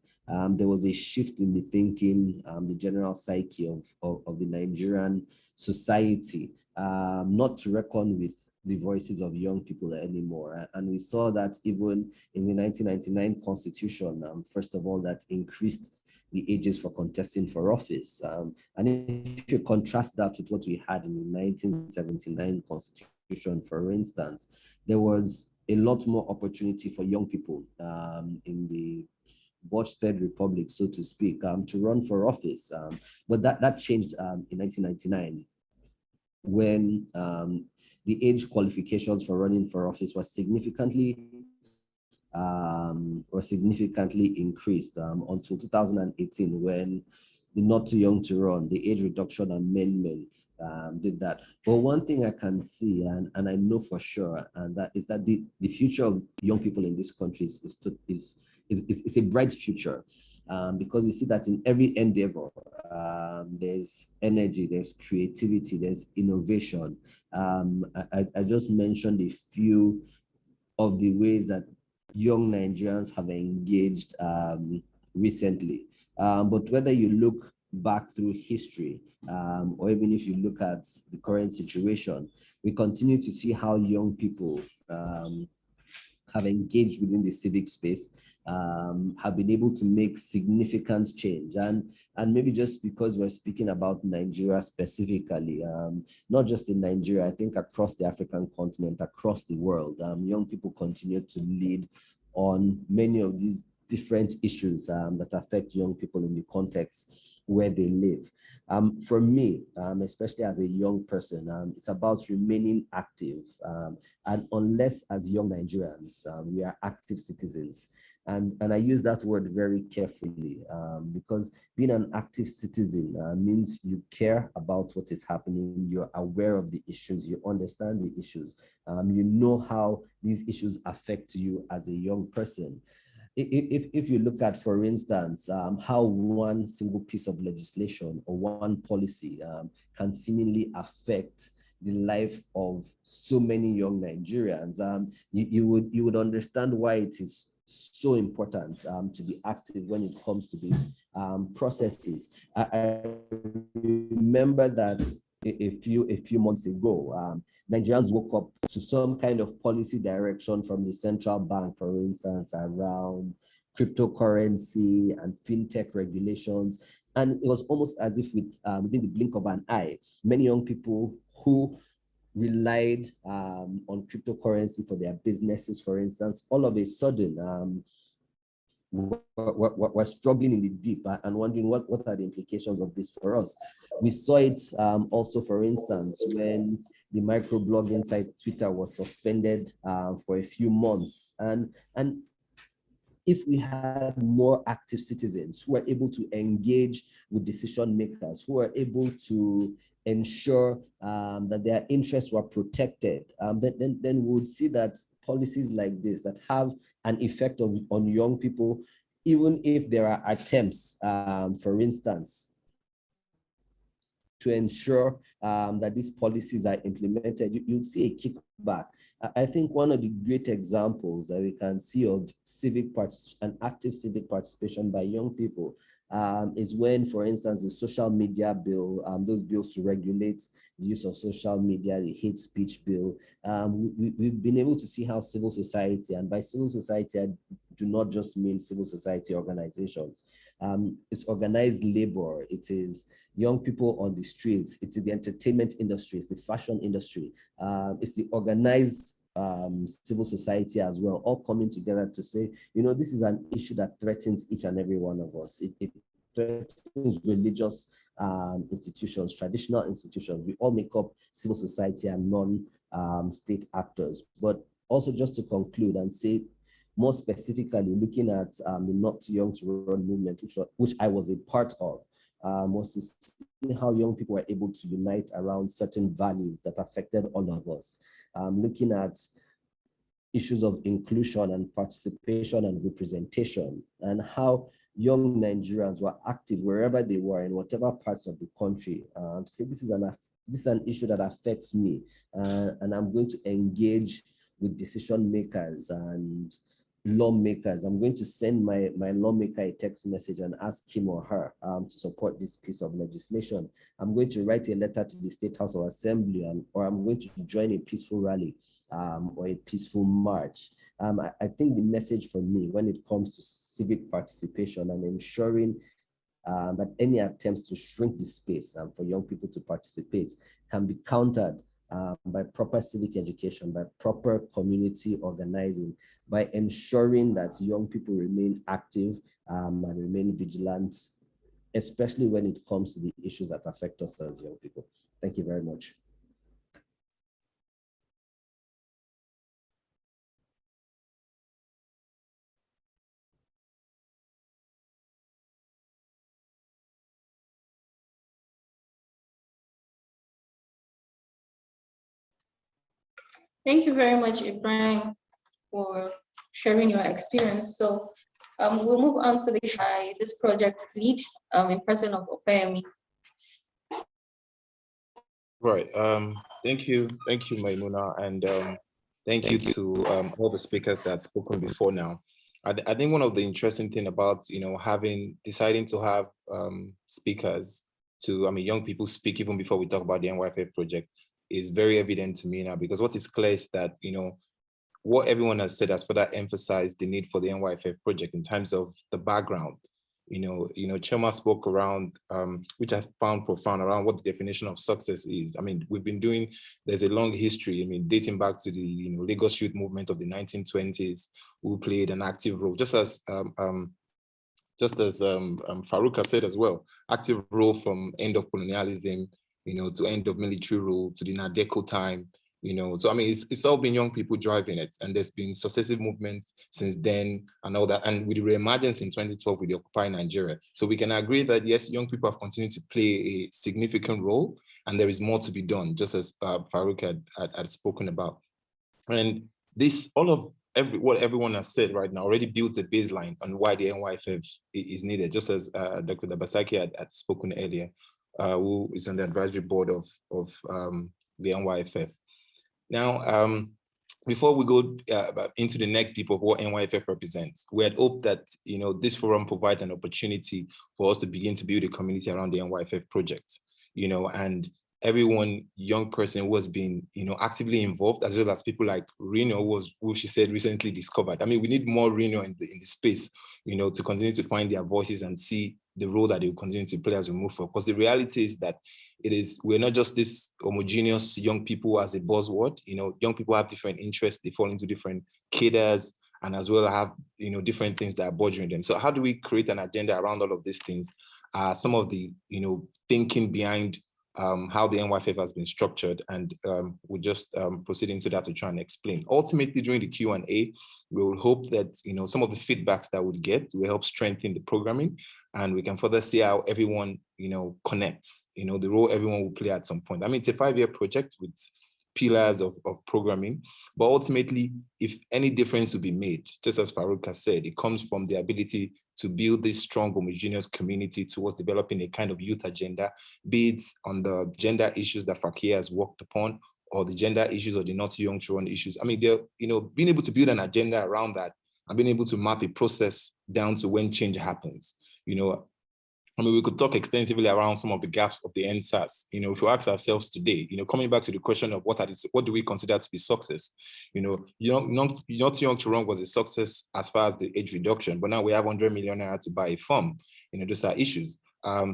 there was a shift in the thinking, the general psyche of the Nigerian society, not to reckon with the voices of young people anymore. And we saw that even in the 1999 constitution, first of all, that increased the ages for contesting for office. And if you contrast that with what we had in the 1979 constitution, for instance, there was a lot more opportunity for young people in the Watch Third Republic, so to speak, to run for office. But that changed in 1999 when the age qualifications for running for office was significantly increased until 2018, when the Not Too Young to Run, the age reduction amendment did that. But one thing I can see, and I know for sure, and that is that the future of young people in this country is a bright future. Because we see that in every endeavor, there's energy, there's creativity, there's innovation. I just mentioned a few of the ways that young Nigerians have engaged recently. But whether you look back through history, or even if you look at the current situation, we continue to see how young people have engaged within the civic space, have been able to make significant change. And maybe just because we're speaking about Nigeria specifically, not just in Nigeria, I think across the African continent, across the world, young people continue to lead on many of these different issues that affect young people in the context where they live. For me, especially as a young person, it's about remaining active. And unless as young Nigerians, we are active citizens. And I use that word very carefully because being an active citizen means you care about what is happening, you're aware of the issues, you understand the issues, you know how these issues affect you as a young person. If you look at, for instance, how one single piece of legislation or one policy can seemingly affect the life of so many young Nigerians, you would understand why it is so important to be active when it comes to these processes. I remember that a few months ago, Nigerians woke up to some kind of policy direction from the central bank, for instance, around cryptocurrency and fintech regulations. And it was almost as if within the blink of an eye, many young people who relied on cryptocurrency for their businesses, for instance, all of a sudden we're struggling in the deep and wondering what are the implications of this for us. We saw it also, for instance, when the microblogging site Twitter was suspended for a few months. And if we had more active citizens who are able to engage with decision makers, who are able to ensure that their interests were protected, then we would see that policies like this that have an effect on young people, even if there are attempts, for instance, to ensure that these policies are implemented, you'd see a kickback. I think one of the great examples that we can see of active civic participation by young people is when, for instance, the social media bill, those bills to regulate the use of social media, the hate speech bill, we've been able to see how civil society, and by civil society, I do not just mean civil society organizations, it's organized labor, it is young people on the streets, it is the entertainment industry, it's the fashion industry, it's the organized civil society as well, all coming together to say, this is an issue that threatens each and every one of us. It threatens religious institutions, traditional institutions. We all make up civil society and non-state actors. But also just to conclude and say, more specifically, looking at the Not Too Young to Run movement, which I was a part of, was to see how young people were able to unite around certain values that affected all of us. Looking at issues of inclusion and participation and representation, and how young Nigerians were active wherever they were in whatever parts of the country. To say this is an issue that affects me, and I'm going to engage with decision makers and lawmakers. I'm going to send my lawmaker a text message and ask him or her to support this piece of legislation. I'm going to write a letter to the State House of Assembly, or I'm going to join a peaceful rally or a peaceful march. I think the message for me when it comes to civic participation and ensuring that any attempts to shrink the space for young people to participate can be countered by proper civic education, by proper community organizing, by ensuring that young people remain active and remain vigilant, especially when it comes to the issues that affect us as young people. Thank you very much. Thank you very much, Ibrahim, for sharing your experience. So we'll move on to this project lead in person of Opeyemi. Right. Thank you, Maimuna, and thank you to all the speakers that have spoken before now. I think one of the interesting thing about deciding to have speakers young people speak even before we talk about the NYFF project is very evident to me now, because what is clear is that what everyone has said has further emphasized the need for the NYFF project in terms of the background. Chema spoke around, which I found profound, around what the definition of success is. There's a long history, dating back to the Lagos youth movement of the 1920s, who played an active role, just as Farouk has said as well, active role from end of colonialism, to end of military rule, to the Nadeco time, so it's all been young people driving it, and there's been successive movements since then and all that, and with the reemergence in 2012 with the Occupy Nigeria. So we can agree that yes, young people have continued to play a significant role, and there is more to be done, just as Farouk had spoken about. And this, what everyone has said right now already builds a baseline on why the NYFF is needed, just as Dr. Dabasaki had spoken earlier, who is on the advisory board of the NYFF. Now, before we go into the neck deep of what NYFF represents, we had hoped that this forum provides an opportunity for us to begin to build a community around the NYFF project, and everyone, young person was being, actively involved, as well as people like Reno who she said recently discovered. I mean, we need more Reno in the space, to continue to find their voices and see the role that they will continue to play as we move forward. Because the reality is that we're not just this homogeneous young people as a buzzword. Young people have different interests, they fall into different cadres, and as well have, different things that are bothering them. So how do we create an agenda around all of these things? Some of the, thinking behind how the NYFF has been structured, and we'll just proceed into that to try and explain. Ultimately, during the Q&A, we will hope that some of the feedbacks that we'll get will help strengthen the programming, and we can further see how everyone connects, the role everyone will play at some point. I mean, it's a 5-year project with pillars of programming, but ultimately, if any difference will be made, just as Farouk has said, it comes from the ability to build this strong homogeneous community towards developing a kind of youth agenda, be it on the gender issues that Fakia has worked upon, or the gender issues or the not young children issues. I mean, they're, being able to build an agenda around that and being able to map a process down to when change happens. I mean, we could talk extensively around some of the gaps of the NSAS. If we ask ourselves today, coming back to the question of what do we consider to be success? Not young to run was a success as far as the age reduction, but now we have 100 million naira to buy a farm. Those are issues.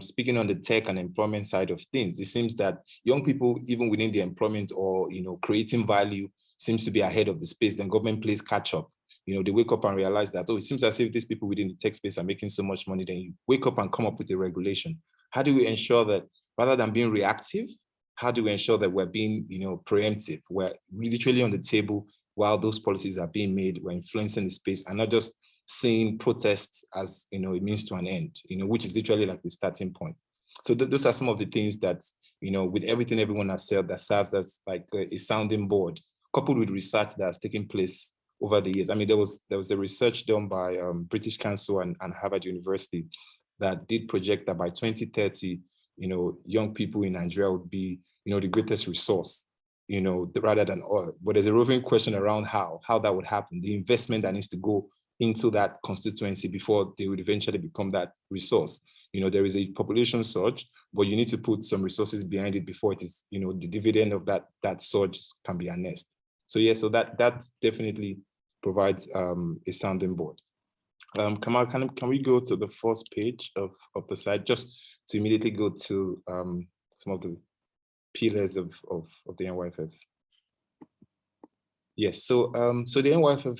Speaking on the tech and employment side of things, it seems that young people, even within the employment or creating value, seems to be ahead of the space. Then government plays catch up. They wake up and realize that, it seems as if these people within the tech space are making so much money. Then you wake up and come up with a regulation. How do we ensure that rather than being reactive, how do we ensure that we're being, preemptive? We're literally on the table while those policies are being made, we're influencing the space and not just seeing protests as, a means to an end, which is literally like the starting point. So those are some of the things that, with everything everyone has said, that serves as like a sounding board, coupled with research that has taken place over the years. I mean, there was a research done by British Council and Harvard University that did project that by 2030, young people in Nigeria would be, the greatest resource, rather than oil. But there's a roving question around how that would happen, the investment that needs to go into that constituency before they would eventually become that resource. There is a population surge, but you need to put some resources behind it before it is, the dividend of that surge can be harnessed. So yeah, so that definitely provides a sounding board. Kamal, can we go to the first page of the slide, just to immediately go to some of the pillars of the NYFF? Yes, so the NYFF,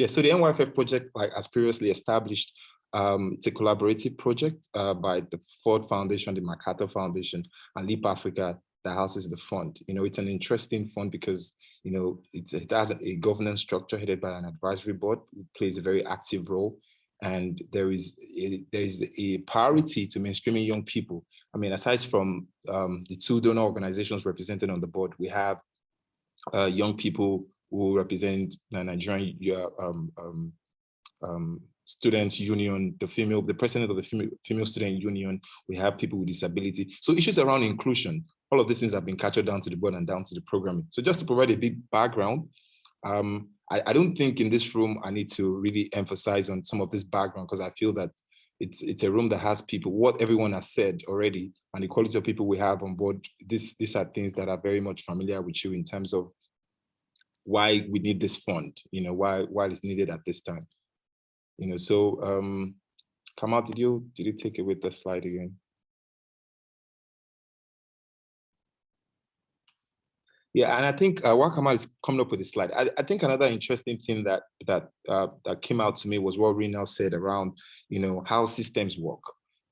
so the NYFF project, like as previously established, it's a collaborative project by the Ford Foundation, the MacArthur Foundation, and Leap Africa that houses the fund. It's an interesting fund because it has a governance structure headed by an advisory board who plays a very active role, and there is a priority to mainstreaming young people. I mean, aside from the 2 donor organizations represented on the board, we have young people who represent the Nigerian Student Union, the president of the female Student Union. We have people with disability. So issues around inclusion, all of these things have been captured down to the board and down to the programming. So just to provide a big background, I don't think in this room I need to really emphasize on some of this background, because I feel that it's a room that has people, what everyone has said already, and the quality of people we have on board. These are things that are very much familiar with you in terms of why we need this fund, why it's needed at this time. So Kamal, did you take away the slide again? Yeah, and I think while Kamal is coming up with the slide, I think another interesting thing that came out to me was what Rina said around, how systems work,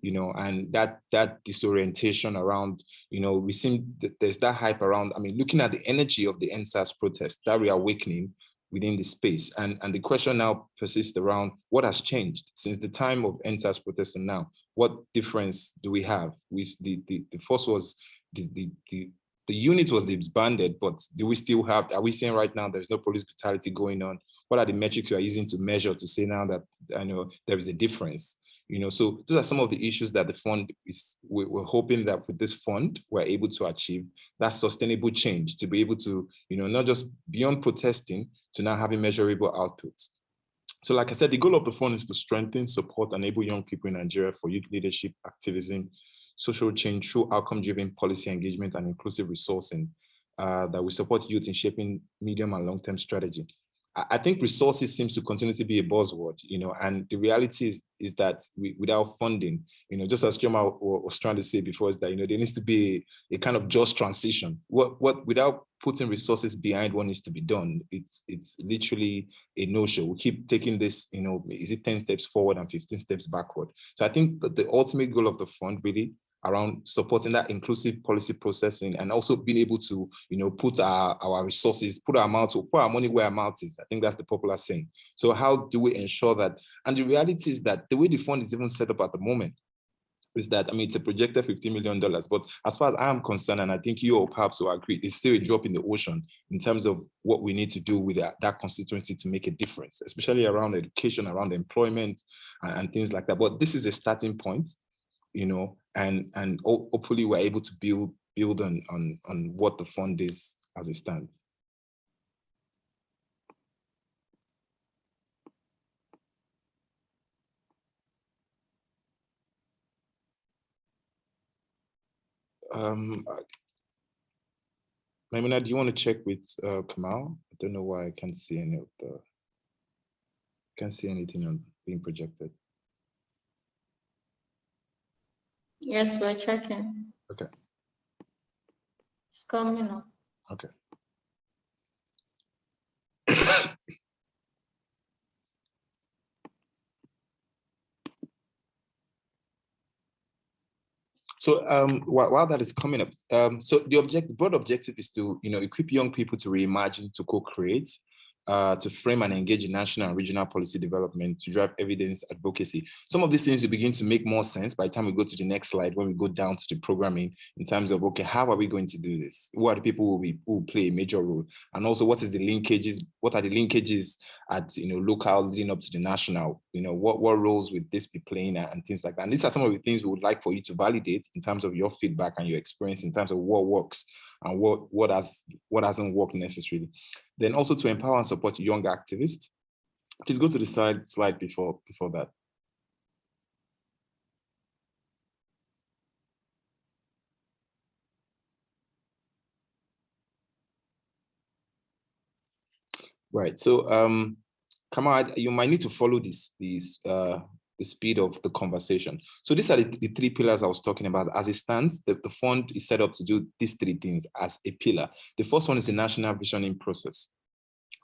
and that disorientation around, we seem that there's that hype around. I mean, looking at the energy of the NSAS protest, that reawakening within the space, and the question now persists around what has changed since the time of NSAS protest and now. What difference do we have? The first was the unit was disbanded, but do we still have, are we saying right now there's no police brutality going on? What are the metrics you are using to measure to say now that there is a difference? So those are some of the issues that the fund is, we're hoping that with this fund, we're able to achieve that sustainable change, to be able to, not just beyond protesting, to now having measurable outputs. So like I said, the goal of the fund is to strengthen, support, enable young people in Nigeria for youth leadership, activism, social change through outcome-driven policy engagement and inclusive resourcing that will support youth in shaping medium and long-term strategy. I think resources seems to continue to be a buzzword, and the reality is that without funding, just as Choma was trying to say before, is that, there needs to be a kind of just transition. Without putting resources behind what needs to be done, it's literally a no-show. We keep taking this, is it 10 steps forward and 15 steps backward? So I think that the ultimate goal of the fund really around supporting that inclusive policy processing and also being able to, put our resources, put our money where our mouth is. I think that's the popular saying. So how do we ensure that? And the reality is that the way the fund is even set up at the moment is that, it's a projected $15 million, but as far as I'm concerned, and I think you all perhaps will agree, it's still a drop in the ocean in terms of what we need to do with that constituency to make a difference, especially around education, around employment and things like that. But this is a starting point, and hopefully we're able to build on what the fund is as it stands. Maimuna, do you want to check with Kamal? I don't know why I can't see anything on being projected. Yes, we're checking. Okay. It's coming up. Okay. So while that is coming up, so the broad objective is to equip young people to reimagine, to co-create, to frame and engage in national and regional policy development, to drive evidence advocacy. Some of these things will begin to make more sense by the time we go to the next slide, when we go down to the programming in terms of, okay, how are we going to do this? Who are the people who will play a major role? And also, what are the linkages at local leading up to the national? What roles would this be playing and things like that? And these are some of the things we would like for you to validate in terms of your feedback and your experience in terms of what works and what hasn't worked necessarily. Then also to empower and support young activists. Please go to the slide before that. Right. So Kamal, you might need to follow the speed of the conversation. So these are the three pillars I was talking about. As it stands, the fund is set up to do these three things as a pillar. The first one is the national visioning process.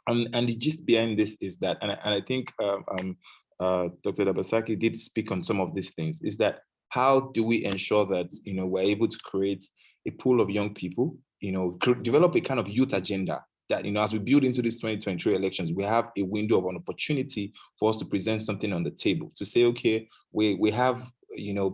And the gist behind this is that, and I think Dr. Dabasaki did speak on some of these things, is that how do we ensure that we're able to create a pool of young people, develop a kind of youth agenda that, as we build into these 2023 elections, we have a window of an opportunity for us to present something on the table, to say, okay, we have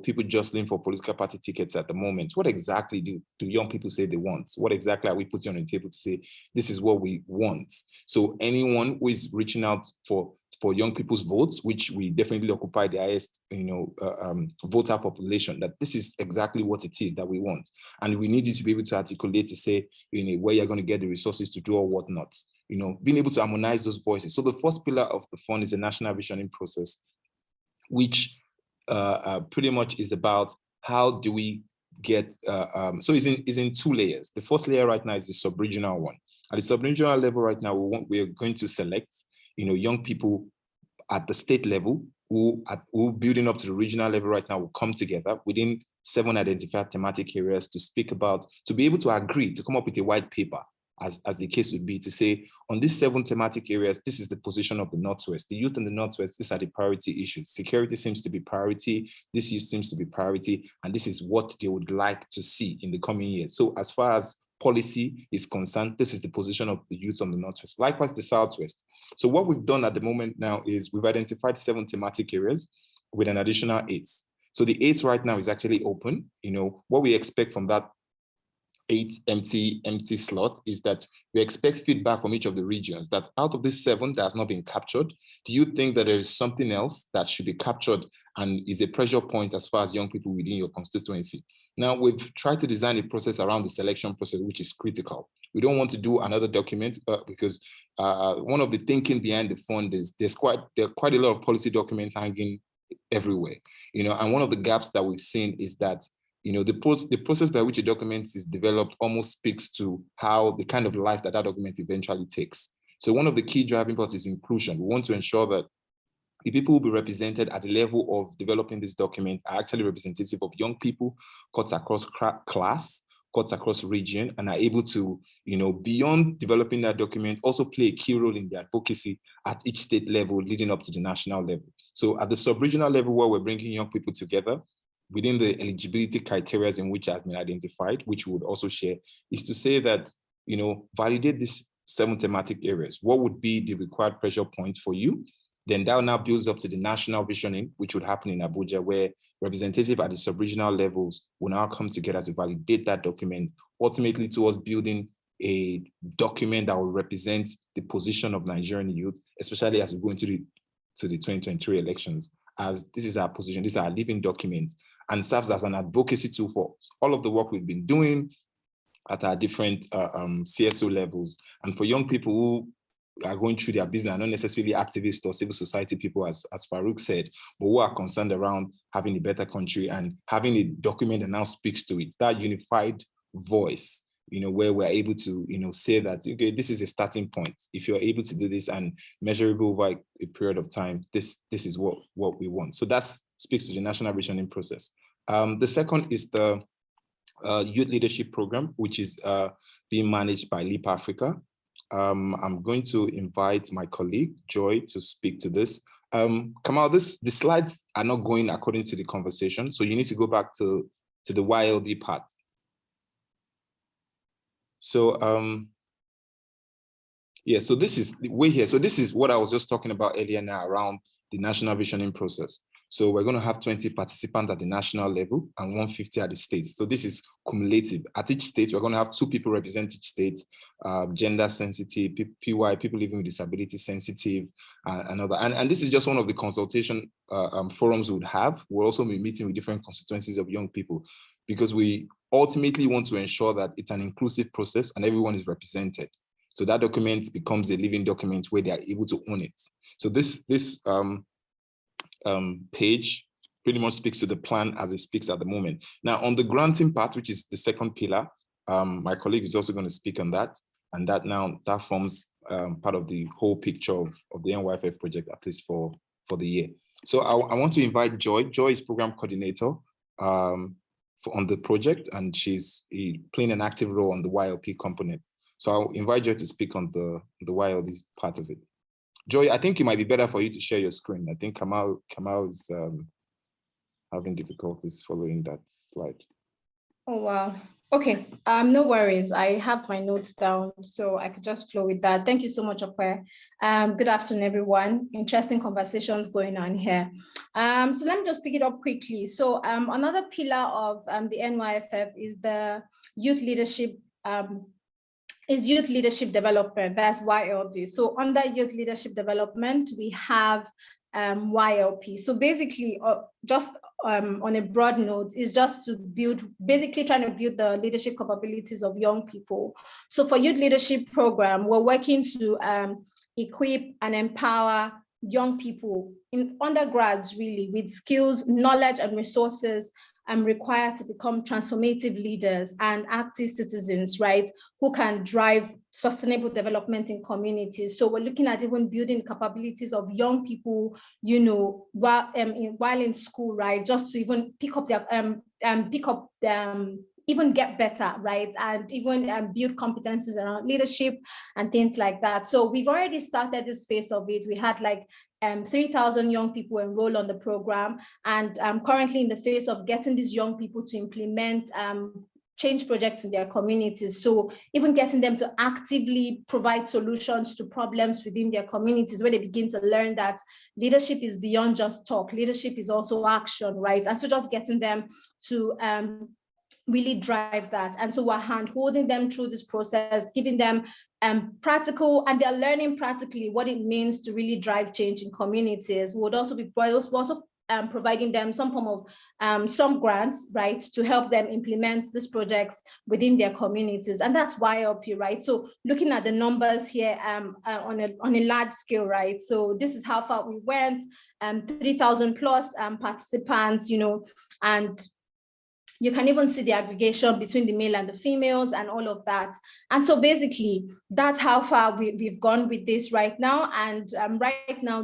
people jostling for political party tickets at the moment. What exactly do young people say they want? What exactly are we putting on the table to say, this is what we want? So anyone who is reaching out for young people's votes, which we definitely occupy the highest, voter population, that this is exactly what it is that we want. And we need you to be able to articulate to say, where you're going to get the resources to do or whatnot, being able to harmonize those voices. So the first pillar of the fund is a national visioning process, which pretty much is about how do we get, so it's in two layers. The first layer right now is the sub-regional one. At the sub-regional level right now, we're going to select, young people at the state level who building up to the regional level right now will come together within 7 identified thematic areas to speak about, to be able to agree, to come up with a white paper, as the case would be, to say, on these 7 thematic areas, this is the position of the Northwest. The youth in the Northwest, these are the priority issues. Security seems to be priority, this youth seems to be priority, and this is what they would like to see in the coming years. So as far as policy is concerned, this is the position of the youth on the Northwest. Likewise, the Southwest. So what we've done at the moment now is we've identified 7 thematic areas with an additional 8. So the 8 right now is actually open. What we expect from that 8 empty slot is that we expect feedback from each of the regions, that out of this 7 that has not been captured, do you think that there is something else that should be captured and is a pressure point as far as young people within your constituency? Now, we've tried to design a process around the selection process, which is critical. We don't want to do another document because one of the thinking behind the fund is there are quite a lot of policy documents hanging everywhere, and one of the gaps that we've seen is that the process by which a document is developed almost speaks to how the kind of life that document eventually takes. So one of the key driving forces is inclusion. We want to ensure that the people who will be represented at the level of developing this document are actually representative of young people, cuts across class, cuts across region, and are able to, beyond developing that document, also play a key role in the advocacy at each state level leading up to the national level. So at the sub-regional level, where we're bringing young people together, within the eligibility criteria in which has been identified, which we would also share, is to say that, validate these 7 thematic areas. What would be the required pressure point for you? Then that now builds up to the national visioning, which would happen in Abuja, where representatives at the sub-regional levels will now come together to validate that document, ultimately towards building a document that will represent the position of Nigerian youth, especially as we go into the 2023 elections, as this is our position, this is our living document, and serves as an advocacy tool for all of the work we've been doing at our different CSO levels. And for young people who are going through their business, not necessarily activists or civil society people, as Farouk said, but who are concerned around having a better country and having a document that now speaks to it, that unified voice, where we're able to, say that, okay, this is a starting point. If you're able to do this and measurable over a period of time, this is what we want. So that speaks to the national visioning process. The second is the Youth Leadership Program, which is being managed by LEAP Africa. I'm going to invite my colleague, Joy, to speak to this. Kamal, the slides are not going according to the conversation, so you need to go back to the YLD part. So, yeah, so this is, we're here. So this is what I was just talking about earlier now around the national visioning process. So we're going to have 20 participants at the national level and 150 at the states. So this is cumulative. At each state, we're going to have 2 people represent each state, gender sensitive, PY, people living with disability sensitive, and other. And this is just one of the consultation forums we would have. We'll also be meeting with different constituencies of young people, because we ultimately want to ensure that it's an inclusive process and everyone is represented. So that document becomes a living document where they are able to own it. So this page pretty much speaks to the plan as it speaks at the moment. Now, on the granting part, which is the second pillar, my colleague is also going to speak on that. And that forms part of the whole picture of the NYFF project, at least for the year. So I want to invite Joy. Joy is program coordinator on the project, and she's playing an active role on the YLP component. So I'll invite Joy to speak on the YLD part of it. Joy, I think it might be better for you to share your screen. I think Kamal is having difficulties following that slide. Oh, wow. Okay, no worries. I have my notes down, so I could just flow with that. Thank you so much, Okwe. Good afternoon, everyone. Interesting conversations going on here. So let me just pick it up quickly. So another pillar of the NYFF is the youth leadership youth leadership development. That's YLD. So under youth leadership development, we have YLP. So basically, just on a broad note, is just to basically trying to build the leadership capabilities of young people. So for youth leadership program, we're working to equip and empower young people in undergrads, really, with skills, knowledge, and resources required to become transformative leaders and active citizens, right, who can drive sustainable development in communities. So we're looking at even building capabilities of young people, while in school, right, just to even even get better, right, and even build competencies around leadership and things like that. So we've already started this phase of it. We had like 3,000 young people enroll on the program, and currently in the phase of getting these young people to implement change projects in their communities. So even getting them to actively provide solutions to problems within their communities, where they begin to learn that leadership is beyond just talk. Leadership is also action, right? And so just getting them to really drive that. And so we're hand-holding them through this process, giving them practical, and they're learning practically what it means to really drive change in communities. We would also be providing them some form of some grants, right, to help them implement these projects within their communities. And that's YLP, right? So looking at the numbers here on a large scale, right? So this is how far we went, 3,000 plus participants, and You can even see the aggregation between the male and the females and all of that. And so basically, that's how far we've gone with this right now. And right now,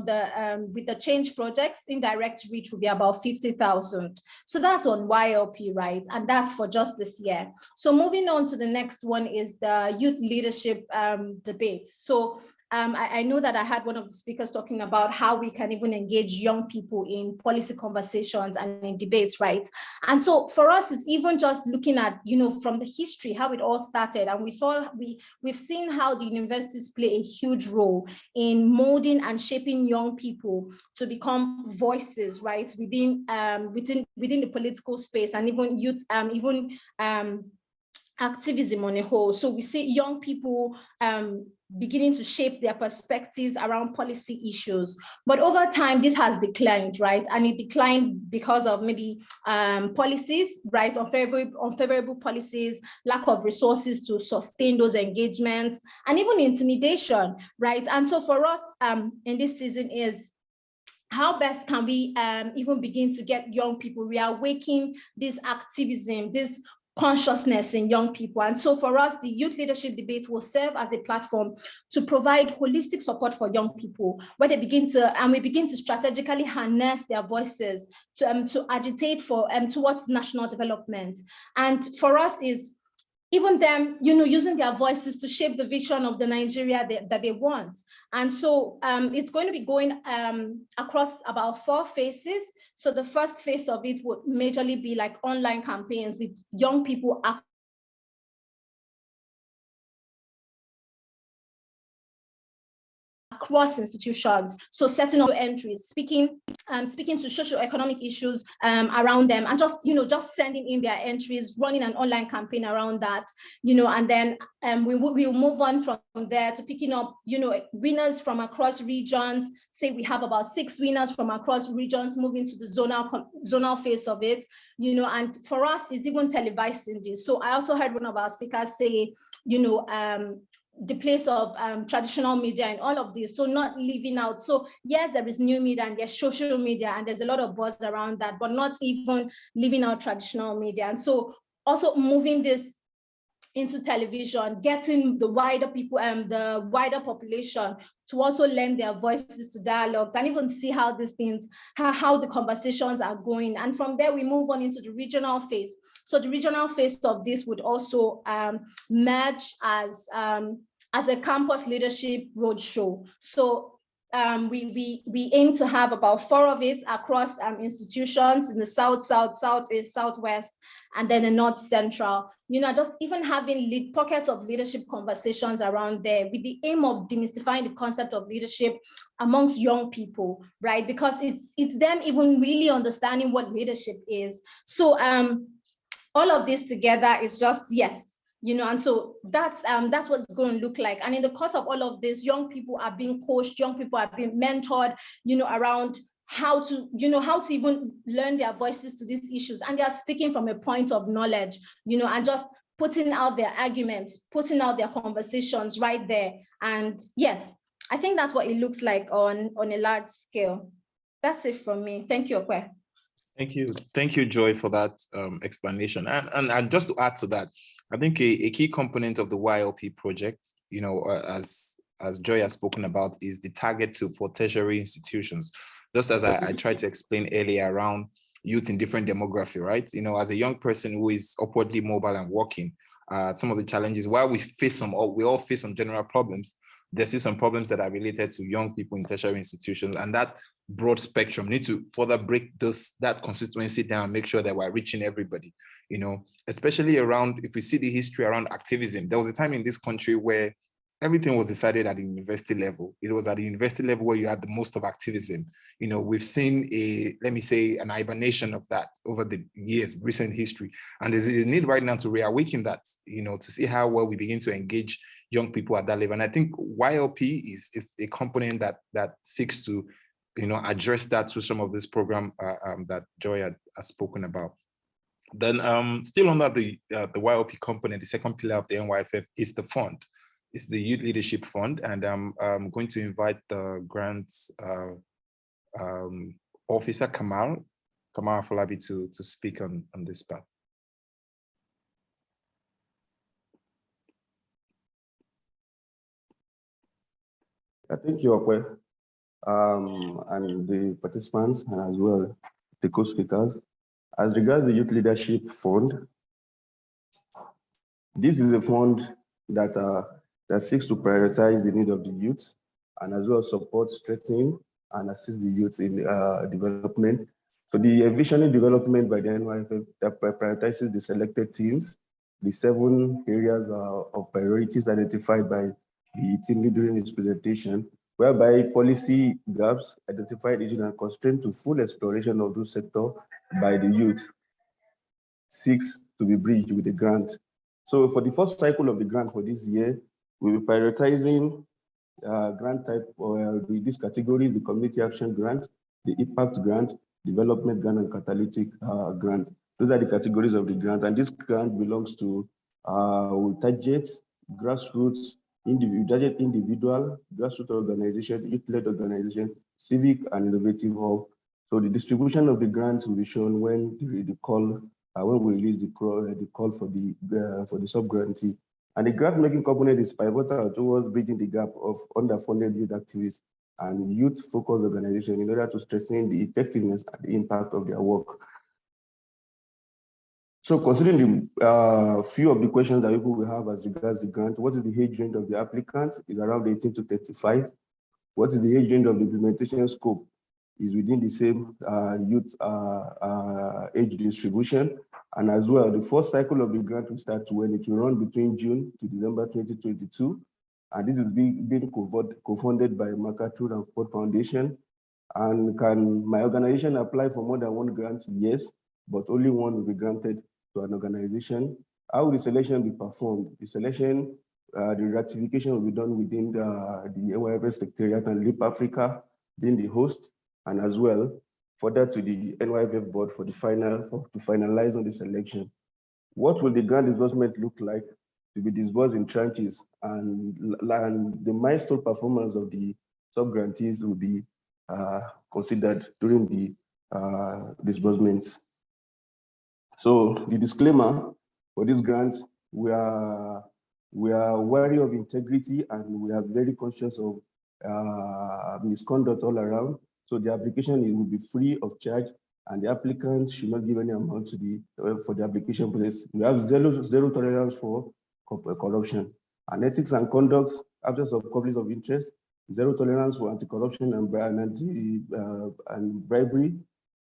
with the change projects, indirect reach will be about 50,000. So that's on YLP, right? And that's for just this year. So moving on to the next one is the youth leadership debate. So I know that I had one of the speakers talking about how we can even engage young people in policy conversations and in debates, right? And so for us, it's even just looking at, from the history, how it all started. And we've seen how the universities play a huge role in molding and shaping young people to become voices, right, within the political space and even youth, activism on a whole. So we see young people beginning to shape their perspectives around policy issues. But over time, this has declined, right? And it declined because of maybe policies, right? Unfavorable policies, lack of resources to sustain those engagements, and even intimidation, right? And so for us in this season is, how best can we even begin to get young people reawaken this activism, this consciousness in young people? And so for us, the youth leadership debate will serve as a platform to provide holistic support for young people, where we begin to strategically harness their voices to agitate for towards national development. And for us is even them, using their voices to shape the vision of the Nigeria that they want. And so it's going to be going across about 4 phases. So the first phase of it would majorly be like online campaigns with young people across institutions. So setting up entries, speaking to socio-economic issues around them, and just sending in their entries, running an online campaign around that, and then we will move on from there to picking up, winners from across regions. Say we have about 6 winners from across regions, moving to the zonal phase of it, and for us, it's even televising this. So I also heard one of our speakers say, the place of traditional media and all of this, so not leaving out. So yes, there is new media and there's social media and there's a lot of buzz around that, but not even leaving out traditional media. And so also moving this into television, getting the wider people and the wider population to also lend their voices to dialogues and even see how these things, how the conversations are going. And from there, we move on into the regional phase. So the regional phase of this would also merge as a campus leadership roadshow. So we aim to have about 4 of it across institutions in the south, southeast, southwest, and then the north central. Just even having pockets of leadership conversations around there with the aim of demystifying the concept of leadership amongst young people, right? Because it's them even really understanding what leadership is. So all of this together is just, yes. And so that's what it's going to look like. And in the course of all of this, young people are being coached, young people are being mentored, around how to even learn their voices to these issues. And they are speaking from a point of knowledge, and just putting out their arguments, putting out their conversations right there. And yes, I think that's what it looks like on a large scale. That's it from me. Thank you, Okwe. Thank you, Joy, for that explanation. And just to add to that, I think a key component of the YLP project, as Joy has spoken about, is the target for tertiary institutions. Just as I tried to explain earlier around youth in different demography, right? As a young person who is upwardly mobile and working, some of the challenges, while we all face some general problems, there's still some problems that are related to young people in tertiary institutions, and that broad spectrum need to further break that constituency down, make sure that we're reaching everybody, especially around, if we see the history around activism, there was a time in this country where everything was decided at the university level. It was at the university level where you had the most of activism. We've seen an hibernation of that over the years, recent history. And there's a need right now to reawaken that, to see how well we begin to engage young people at that level. And I think YLP is a component that seeks to, address that through some of this program that Joy has spoken about. Then still under the YLP component, the second pillar of the NYFF is the fund. It's the Youth Leadership Fund, and I'm going to invite the grants officer, Kamal Afolabi, to speak on this part. Thank you, Okwe, and the participants, and as well the co-speakers. As regards the Youth Leadership Fund, this is a fund that seeks to prioritize the need of the youth and as well support, strengthen, and assist the youth in development. So the visionary development by the NYFF that prioritizes the selected teams, the 7 areas of priorities identified by the team lead during its presentation, whereby policy gaps identified aging and constraint to full exploration of those sectors by the youth seeks to be bridged with the grant. So for the first cycle of the grant for this year, we'll be prioritizing grant type or these categories: the community action grant, the impact grant, development grant, and catalytic grant. Those are the categories of the grant, and this grant belongs to we target grassroots, individual, grassroots organization, youth-led organization, civic and innovative hub. So the distribution of the grants will be shown when the call when we release the call for the sub-grantee. And the grant-making component is pivotal towards bridging the gap of underfunded youth activists and youth-focused organizations in order to strengthen the effectiveness and the impact of their work. So considering the few of the questions that people will have as regards the grant, what is the age range of the applicant? Is around 18 to 35. What is the age range of the implementation scope? Is within the same youth age distribution. And as well, the first cycle of the grant will start when it will run between June to December 2022. And this is being co-funded by MacArthur and Ford Foundation. And can my organization apply for more than one grant? Yes, but only one will be granted to an organization. How will the selection be performed? The selection, the ratification will be done within the NYFF Secretariat and LEAP Africa, being the host, and as well further to the NYFF board for the to finalize on the selection. What will the grant disbursement look like? To be disbursed in tranches, and the milestone performance of the sub-grantees will be considered during the disbursements. So the disclaimer for this grant: we are wary of integrity and we are very conscious of misconduct all around. So the application will be free of charge, and the applicant should not give any amount to for the application process. We have zero tolerance for corruption, and ethics and conduct, absence of conflicts of interest, zero tolerance for anti-corruption and bribery,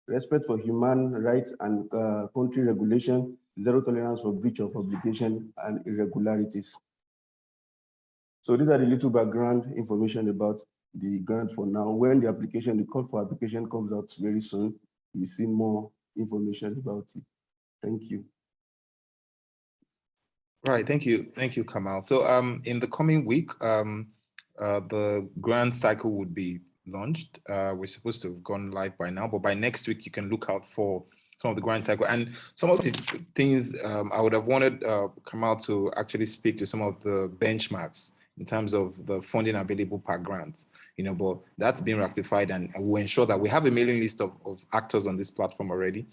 respect for human rights and country regulation, zero tolerance for breach of obligation and irregularities. So these are the little background information about the grant for now. When the call for application comes out very soon, we see more information about it. Thank you. Right, thank you, Kamal. So in the coming week, the grant cycle would be launched. We're supposed to have gone live by now, but by next week you can look out for some of the grant cycle and some of the things. I would have wanted Kamal to actually speak to some of the benchmarks in terms of the funding available per grant, but that's been rectified, and we'll ensure that we have a mailing list of actors on this platform already.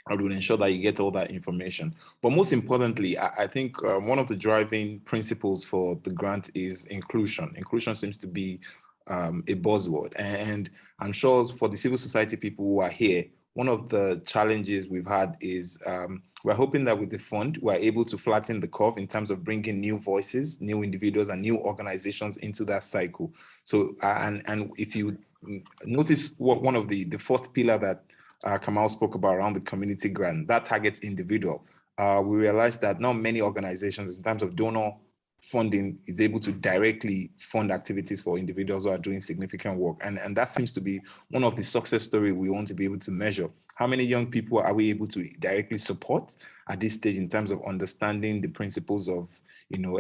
I will ensure that you get all that information. But most importantly, I think one of the driving principles for the grant is inclusion. Inclusion seems to be a buzzword. And I'm sure for the civil society people who are here, one of the challenges we've had is we're hoping that with the fund, we're able to flatten the curve in terms of bringing new voices, new individuals, and new organizations into that cycle. So, and if you notice what one of the first pillar that Kamal spoke about around the community grant, that targets individual. We realized that not many organizations in terms of donor funding is able to directly fund activities for individuals who are doing significant work. And that seems to be one of the success stories we want to be able to measure. How many young people are we able to directly support at this stage in terms of understanding the principles of,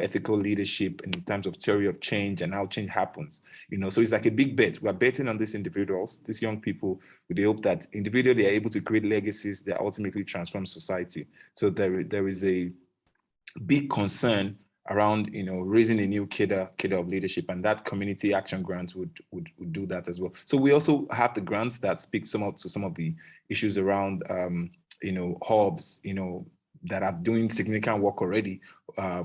ethical leadership, in terms of theory of change and how change happens, so it's like a big bet. We're betting on these individuals, these young people, with the hope that individually they are able to create legacies that ultimately transform society. So there is a big concern around raising a new cadre of leadership, and that community action grant would do that as well. So we also have the grants that speak to some of the issues around hubs that are doing significant work already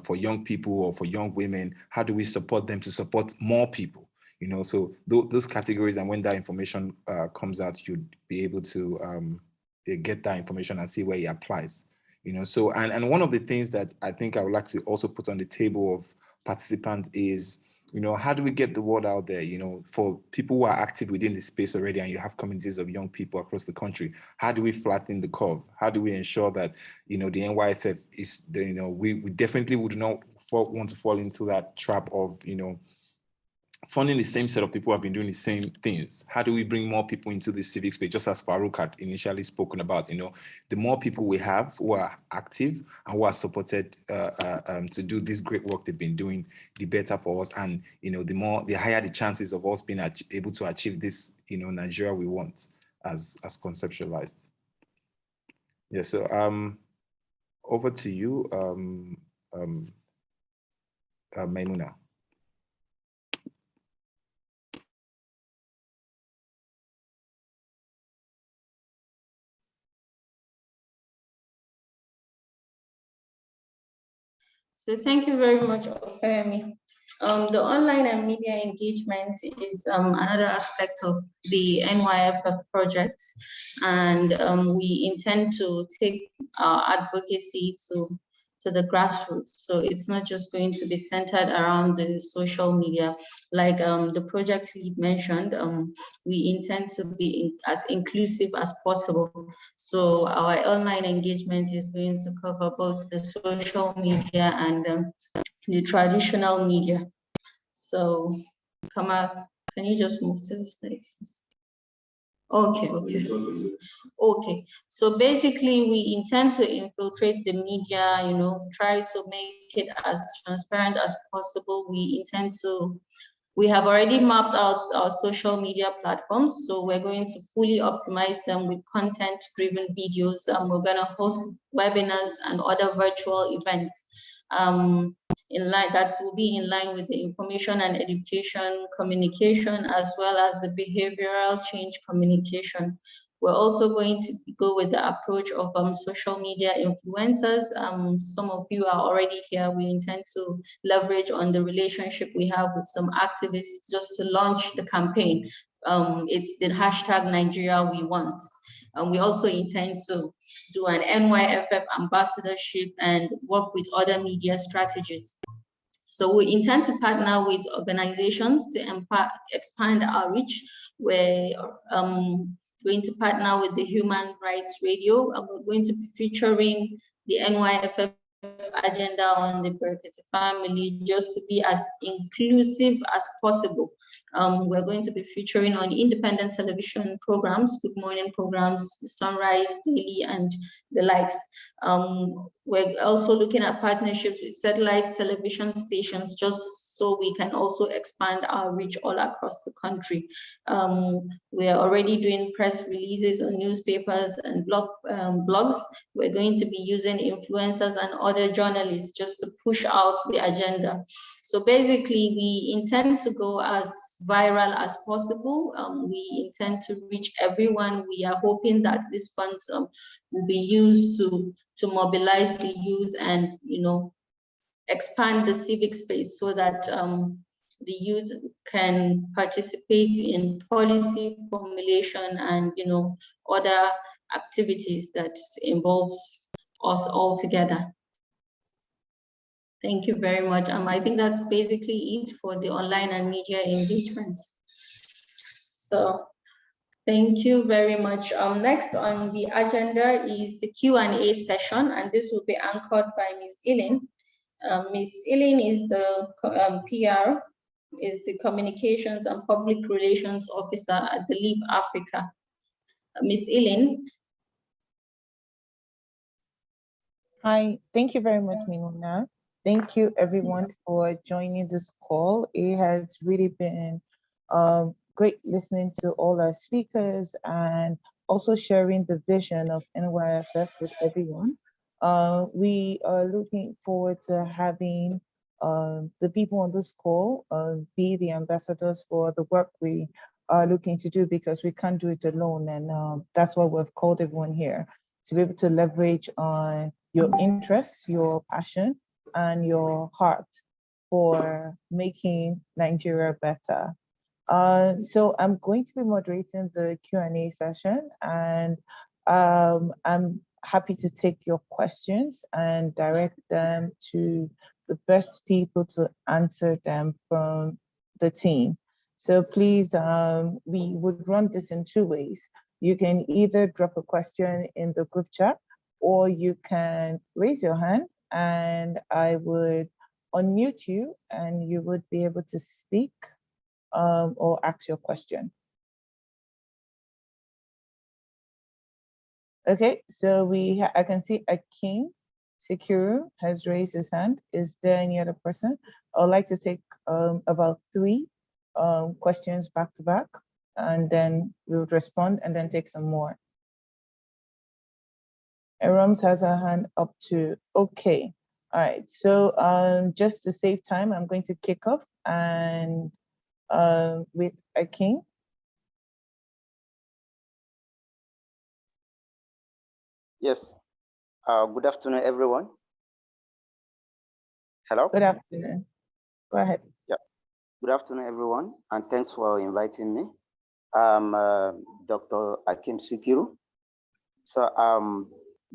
for young people or for young women. How do we support them to support more people? you know, so those categories, and when that information comes out, you'd be able to get that information and see where it applies, you know. So, and one of the things that I think I would like to also put on the table of participants is, you know, how do we get the word out there, you know, for people who are active within the space already, and you have communities of young people across the country? How do we flatten the curve? How do we ensure that, you know, the NYFF is, the, you know, we definitely would not want to fall into that trap of, you know, funding the same set of people who have been doing the same things. How do we bring more people into the civic space? Just as Farouk had initially spoken about, you know, the more people we have who are active and who are supported to do this great work they've been doing, the better for us. And, you know, the higher the chances of us being able to achieve this, you know, Nigeria we want as conceptualized. Yeah, so over to you, Maimuna. So thank you very much, Opeyemi. The online and media engagement is another aspect of the NYFF project, and we intend to take our advocacy to the grassroots. So it's not just going to be centered around the social media. Like the project lead mentioned, we intend to be as inclusive as possible. So our online engagement is going to cover both the social media and the traditional media. So, Kamal, can you just move to the slides? Okay. So basically, we intend to infiltrate the media, you know, try to make it as transparent as possible. We have already mapped out our social media platforms, so we're going to fully optimize them with content-driven videos. We're going to host webinars and other virtual events that will be in line with the information and education communication, as well as the behavioral change communication. We're also going to go with the approach of social media influencers. Some of you are already here. We intend to leverage on the relationship we have with some activists just to launch the campaign. It's the hashtag Nigeria we want. And we also intend to do an NYFF ambassadorship and work with other media strategies. So we intend to partner with organizations to expand our reach. We're going to partner with the Human Rights Radio, and we're going to be featuring the NYFF agenda on the Berkete family, just to be as inclusive as possible. We're going to be featuring on independent television programs, good morning programs, Sunrise, Daily, and the likes. We're also looking at partnerships with satellite television stations, just so we can also expand our reach all across the country. We are already doing press releases on newspapers and blogs. We're going to be using influencers and other journalists just to push out the agenda. So basically, we intend to go as viral as possible. We intend to reach everyone. We are hoping that these funds will be used to mobilize the youth and, you know, expand the civic space so that the youth can participate in policy formulation and, you know, other activities that involves us all together. Thank you very much. I think that's basically it for the online and media engagements. So thank you very much. Next on the agenda is the Q&A session, and this will be anchored by Ms. Ilin. Ms. Ilin is the PR, is the Communications and Public Relations Officer at the Leap Africa. Ms. Ilin. Hi, thank you very much, Minuna. Thank you everyone for joining this call. It has really been great listening to all our speakers and also sharing the vision of NYFF with everyone. We are looking forward to having the people on this call be the ambassadors for the work we are looking to do, because we can't do it alone. And that's why we've called everyone here, to be able to leverage on your interests, your passion, and your heart for making Nigeria better. So I'm going to be moderating the Q&A session, and I'm happy to take your questions and direct them to the best people to answer them from the team. So please, we would run this in two ways. You can either drop a question in the group chat, or you can raise your hand and I would unmute you and you would be able to speak or ask your question. Okay, so I can see Akin Sekuru has raised his hand. Is there any other person? I'd like to take about 3 questions back to back, and then we would respond and then take some more. Arams has her hand up too. Okay, all right. So just to save time, I'm going to kick off and with Akin. Yes. Good afternoon, everyone. Hello? Good afternoon. Go ahead. Yeah. Good afternoon, everyone, and thanks for inviting me. I'm Dr. Akim Sikiru. So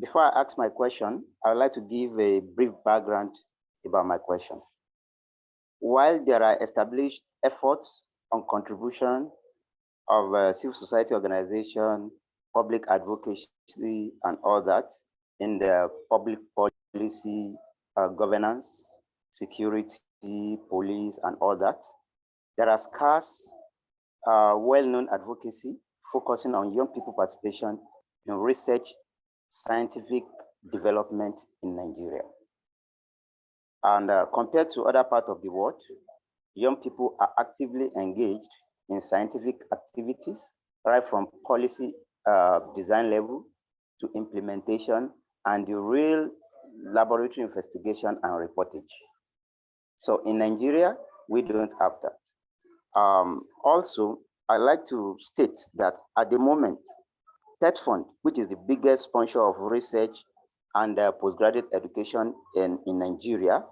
before I ask my question, I would like to give a brief background about my question. While there are established efforts on contribution of civil society organization, public advocacy, and all that in the public policy, governance, security, police, and all that, there are scarce, well-known advocacy focusing on young people participation in research, scientific development in Nigeria. And compared to other parts of the world, young people are actively engaged in scientific activities, right from policy design level to implementation and the real laboratory investigation and reportage. So in Nigeria, we don't have that. Also, I'd like to state that at the moment, TED Fund, which is the biggest sponsor of research and postgraduate education in Nigeria,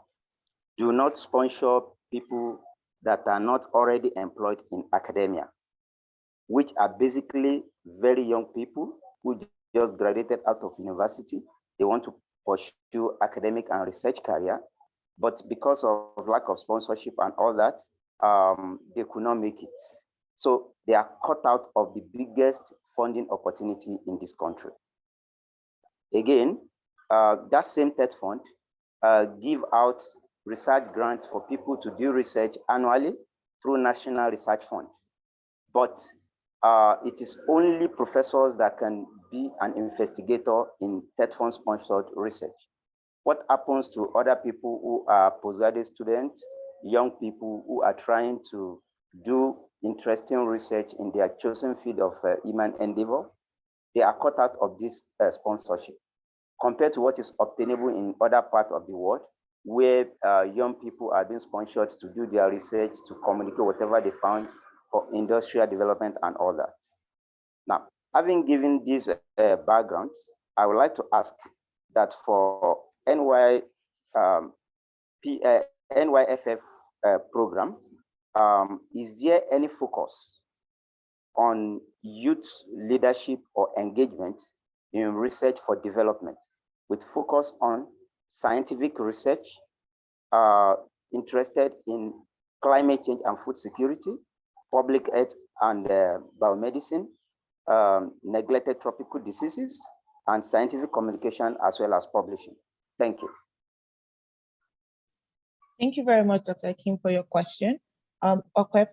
do not sponsor people that are not already employed in academia, which are basically very young people who just graduated out of university. They want to pursue academic and research career, but because of lack of sponsorship and all that, they could not make it. So they are cut out of the biggest funding opportunity in this country. Again, that same TED Fund give out research grants for people to do research annually through National Research Fund. But it is only professors that can be an investigator in TED Fund sponsored research. What happens to other people who are postgraduate students, young people who are trying to do interesting research in their chosen field of human endeavor? They are cut out of this sponsorship compared to what is obtainable in other parts of the world, where young people are being sponsored to do their research, to communicate whatever they found for industrial development and all that. Now, having given these backgrounds, I would like to ask that for NYFF program, is there any focus on youth leadership or engagement in research for development, with focus on scientific research, interested in climate change and food security, public health and biomedicine, neglected tropical diseases, and scientific communication as well as publishing? Thank you. Thank you very much, Dr. Akin, for your question. Okwep,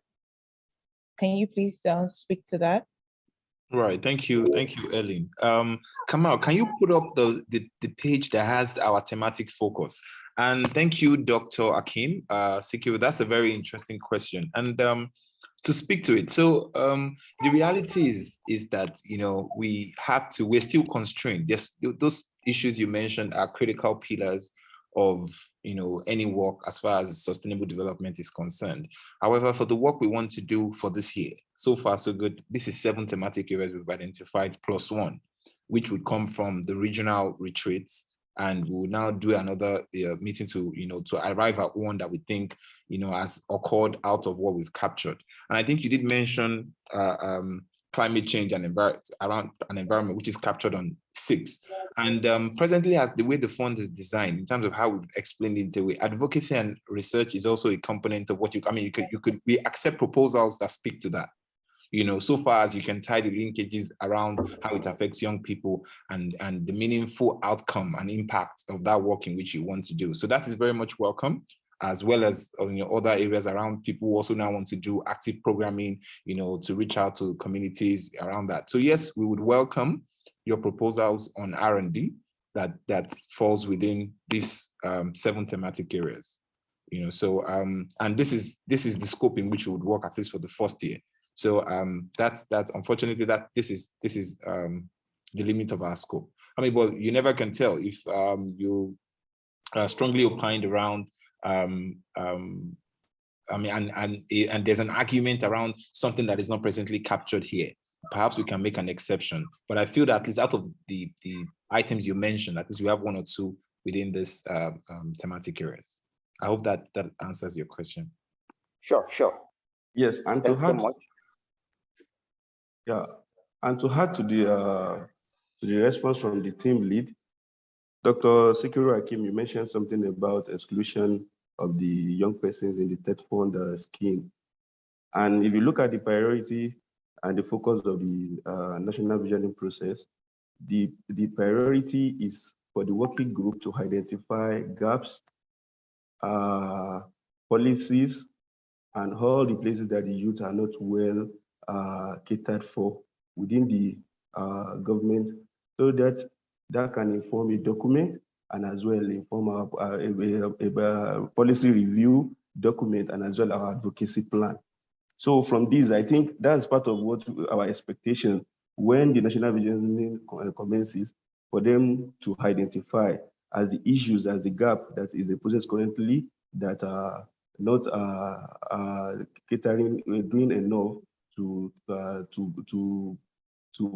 can you please speak to that? Right, thank you, Ellen. Kamal, can you put up the page that has our thematic focus? And thank you, Dr. Akin Sikiru. That's a very interesting question. And to speak to it, so the reality is that we're still constrained. Those issues you mentioned are critical pillars of any work as far as sustainable development is concerned. However, for the work we want to do for this year, so far so good. This is 7 thematic areas we've identified plus 1, which would come from the regional retreats and we'll now do another meeting to, to arrive at one that we think, has occurred out of what we've captured. And I think you did mention climate change and around an environment, which is captured on 6. And presently, as the way the fund is designed, in terms of how we've explained it, the way advocacy and research is also a component of what we accept proposals that speak to that. So far as you can tie the linkages around how it affects young people and the meaningful outcome and impact of that work in which you want to do. So that is very much welcome, as well as other areas around people who also now want to do active programming, to reach out to communities around that. So yes, we would welcome your proposals on R&D that falls within these 7 thematic areas. And this is the scope in which we would work, at least for the first year. So that's unfortunately this is the limit of our scope. But you never can tell if you strongly opined around and there's an argument around something that is not presently captured here. Perhaps we can make an exception. But I feel that at least out of the items you mentioned, at least we have 1 or 2 within this thematic areas. I hope that answers your question. Sure. Yes, and Thanks so much. Yeah, and to add to the response from the team lead, Dr. Sikiru Akim, you mentioned something about exclusion of the young persons in the TED Fund scheme. And if you look at the priority and the focus of the national visioning process, the priority is for the working group to identify gaps, policies, and all the places that the youth are not well catered for within the government, so that can inform a document and as well inform a policy review document and as well our advocacy plan. So from these, I think that's part of what our expectation when the national visioning commences, for them to identify as the issues, as the gap that is the process currently that are not catering, doing enough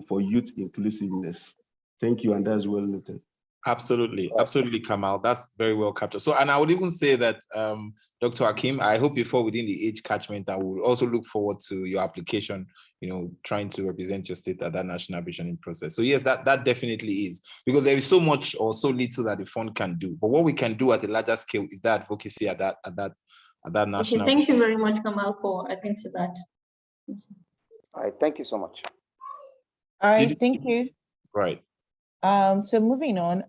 for youth inclusiveness. Thank you, and that's well noted. Absolutely, Kamal. That's very well captured. So, and I would even say that, Dr. Hakim, I hope you fall within the age catchment. I will also look forward to your application, trying to represent your state at that national visioning process. So yes, that definitely is, because there is so much or so little that the fund can do. But what we can do at a larger scale is that advocacy at that national. Okay, thank you very much, Kamal, for adding to that. All right, thank you so much. All right, thank you. Right. So moving on,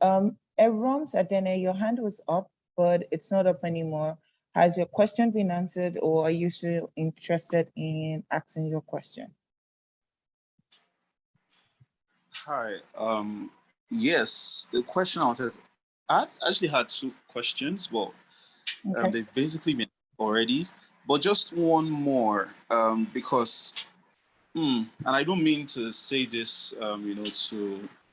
Erons Adene, your hand was up, but it's not up anymore. Has your question been answered, or are you still interested in asking your question? Hi. Yes, the question I wanted, I actually had 2 questions, but they've basically been already, but just one more, because, and I don't mean to say this,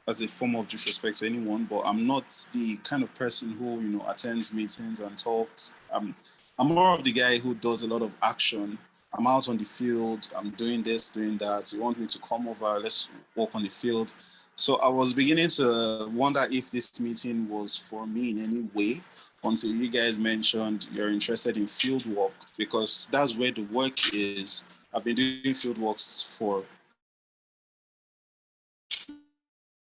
as a form of disrespect to anyone, but I'm not the kind of person who, attends meetings and talks. I'm more of the guy who does a lot of action. I'm out on the field, I'm doing this, doing that. You want me to come over, let's walk on the field. So I was beginning to wonder if this meeting was for me in any way, until you guys mentioned you're interested in field work, because that's where the work is. I've been doing field works for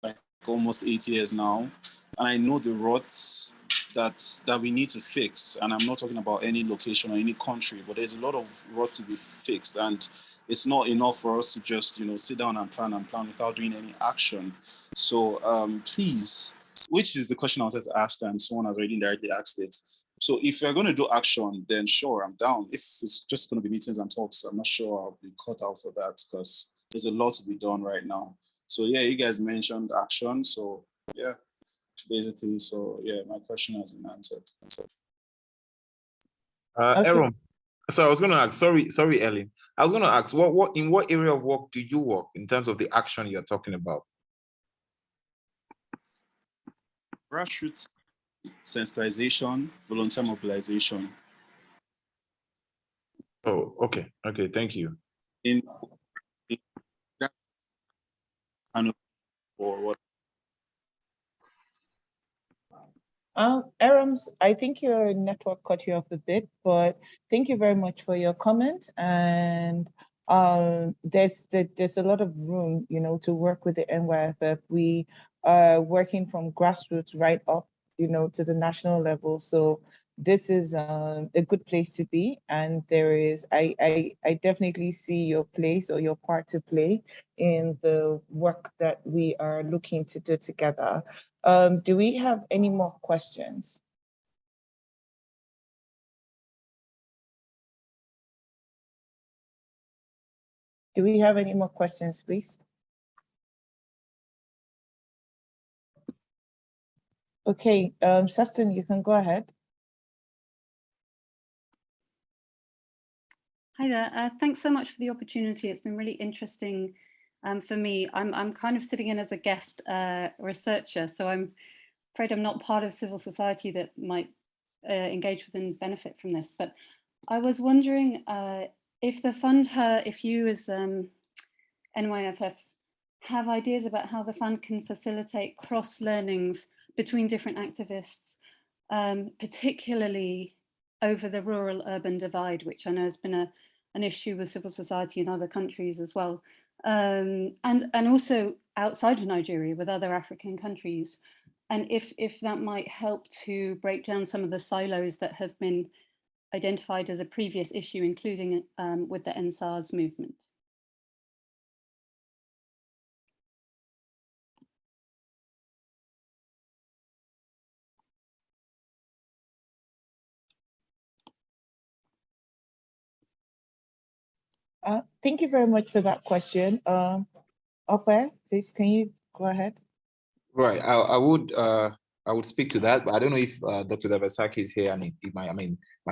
like almost 8 years now, and I know the ruts that we need to fix. And I'm not talking about any location or any country, but there's a lot of ruts to be fixed, and it's not enough for us to just sit down and plan without doing any action. So please, which is the question I wanted to ask, and someone has already directly asked it. So if you're going to do action, then sure, I'm down. If it's just going to be meetings and talks, I'm not sure I'll be cut out for that, because there's a lot to be done right now. So yeah, you guys mentioned action. So yeah, basically, so yeah, my question has been answered. Aaron, so I was going to ask, sorry, Ellen. I was going to ask, in what area of work do you work in terms of the action you're talking about? Grassroots sensitization, volunteer mobilization. Oh, okay, thank you. In that kind of, or what? Arams, I think your network cut you off a bit, but thank you very much for your comment. And there's a lot of room, to work with the NYFF. We are working from grassroots right up, to the national level. So this is a good place to be. And I definitely see your place or your part to play in the work that we are looking to do together. Do we have any more questions? Do we have any more questions, please? Okay, Saston, you can go ahead. Hi there. Thanks so much for the opportunity. It's been really interesting for me. I'm kind of sitting in as a guest researcher, so I'm afraid I'm not part of civil society that might engage with and benefit from this. But I was wondering if you as NYFF have ideas about how the fund can facilitate cross-learnings between different activists, particularly over the rural-urban divide, which I know has been an issue with civil society in other countries as well, and also outside of Nigeria with other African countries. And if that might help to break down some of the silos that have been identified as a previous issue, including with the NSARS movement. Thank you very much for that question. Ope, please, can you go ahead? Right, I would speak to that, but I don't know if Dr. Devasaki is here and he might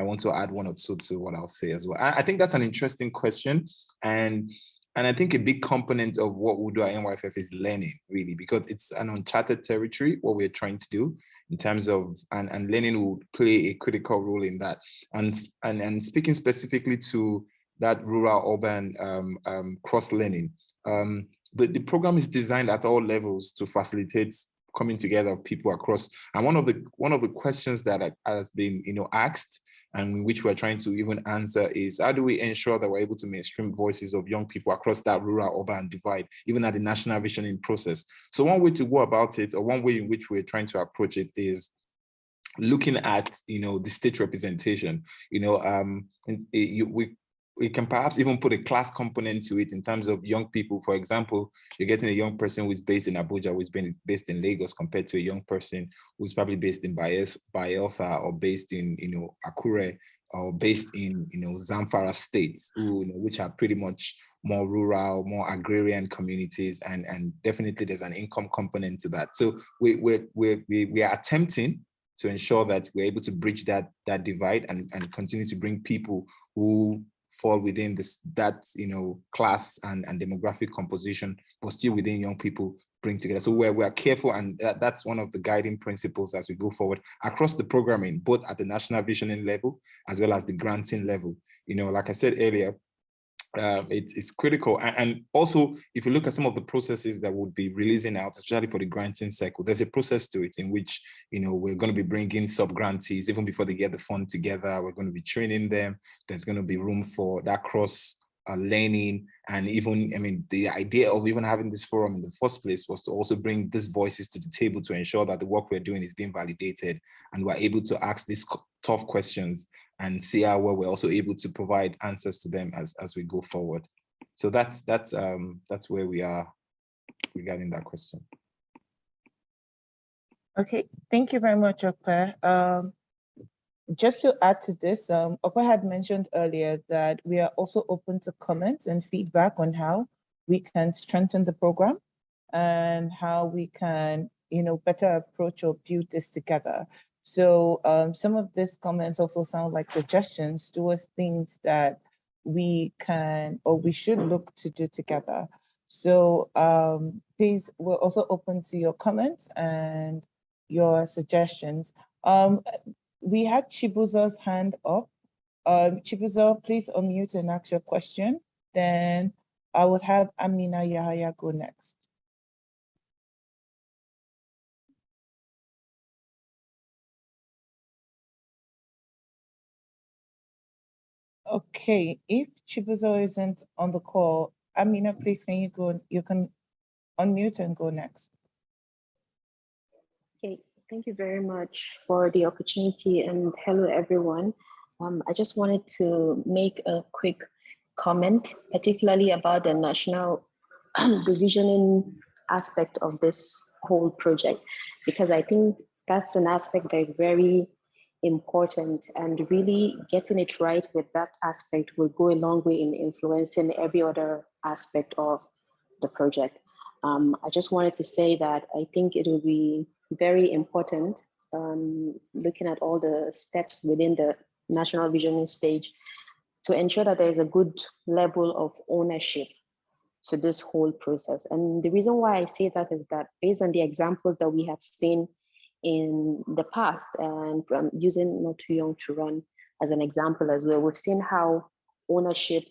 want to add one or two to what I'll say as well. I think that's an interesting question, and I think a big component of what we do at NYFF is learning, really, because it's an uncharted territory, what we're trying to do in terms of, and learning will play a critical role in that. And speaking specifically to that rural-urban cross-learning, the program is designed at all levels to facilitate coming together of people across. And one of the questions that has been asked, and which we're trying to even answer, is how do we ensure that we're able to mainstream voices of young people across that rural-urban divide, even at the national visioning process? So one way to go about it, or one way in which we're trying to approach it, is looking at the state representation. We can perhaps even put a class component to it in terms of young people. For example, you're getting a young person who's based in Abuja, who's based in Lagos, compared to a young person who's probably based in Bayelsa, or based in Akure, or based in Zamfara states, which are pretty much more rural, more agrarian communities, and definitely there's an income component to that. So we are attempting to ensure that we're able to bridge that divide and continue to bring people who fall within that class and demographic composition, but still within young people, bring together. So we're careful, and that's one of the guiding principles as we go forward across the programming, both at the national visioning level as well as the granting level. Like I said earlier, it's critical. And also, if you look at some of the processes that would be releasing out, especially for the granting cycle, there's a process to it in which, we're going to be bringing sub-grantees even before they get the fund together. We're going to be training them. There's going to be room for that cross learning. And even, the idea of even having this forum in the first place was to also bring these voices to the table to ensure that the work we're doing is being validated and we're able to ask these tough questions and see how well we're also able to provide answers to them as we go forward. So that's where we are regarding that question. Okay, thank you very much, Ope. Just to add to this, Ope had mentioned earlier that we are also open to comments and feedback on how we can strengthen the program and how we can, better approach or build this together. So some of these comments also sound like suggestions towards things that we can or we should look to do together. So please, we're also open to your comments and your suggestions. We had Chibuzo's hand up. Chibuzo, please unmute and ask your question. Then I would have Amina Yahaya go next. Okay, if Chibuzo isn't on the call, Amina, please can you go? You can unmute and go next. Okay, thank you very much for the opportunity, and hello everyone. I just wanted to make a quick comment, particularly about the national divisioning aspect of this whole project, because I think that's an aspect that is very important, and really getting it right with that aspect will go a long way in influencing every other aspect of the project. I just wanted to say that I think it will be very important, looking at all the steps within the national visioning stage, to ensure that there is a good level of ownership to this whole process. And the reason why I say that is that based on the examples that we have seen in the past, and from using Not Too Young to Run as an example as well, we've seen how ownership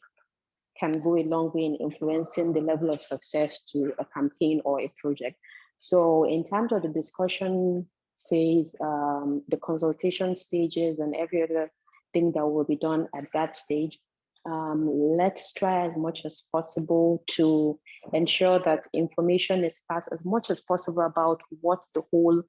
can go a long way in influencing the level of success to a campaign or a project. So in terms of the discussion phase, the consultation stages, and every other thing that will be done at that stage, let's try as much as possible to ensure that information is passed as much as possible about what the whole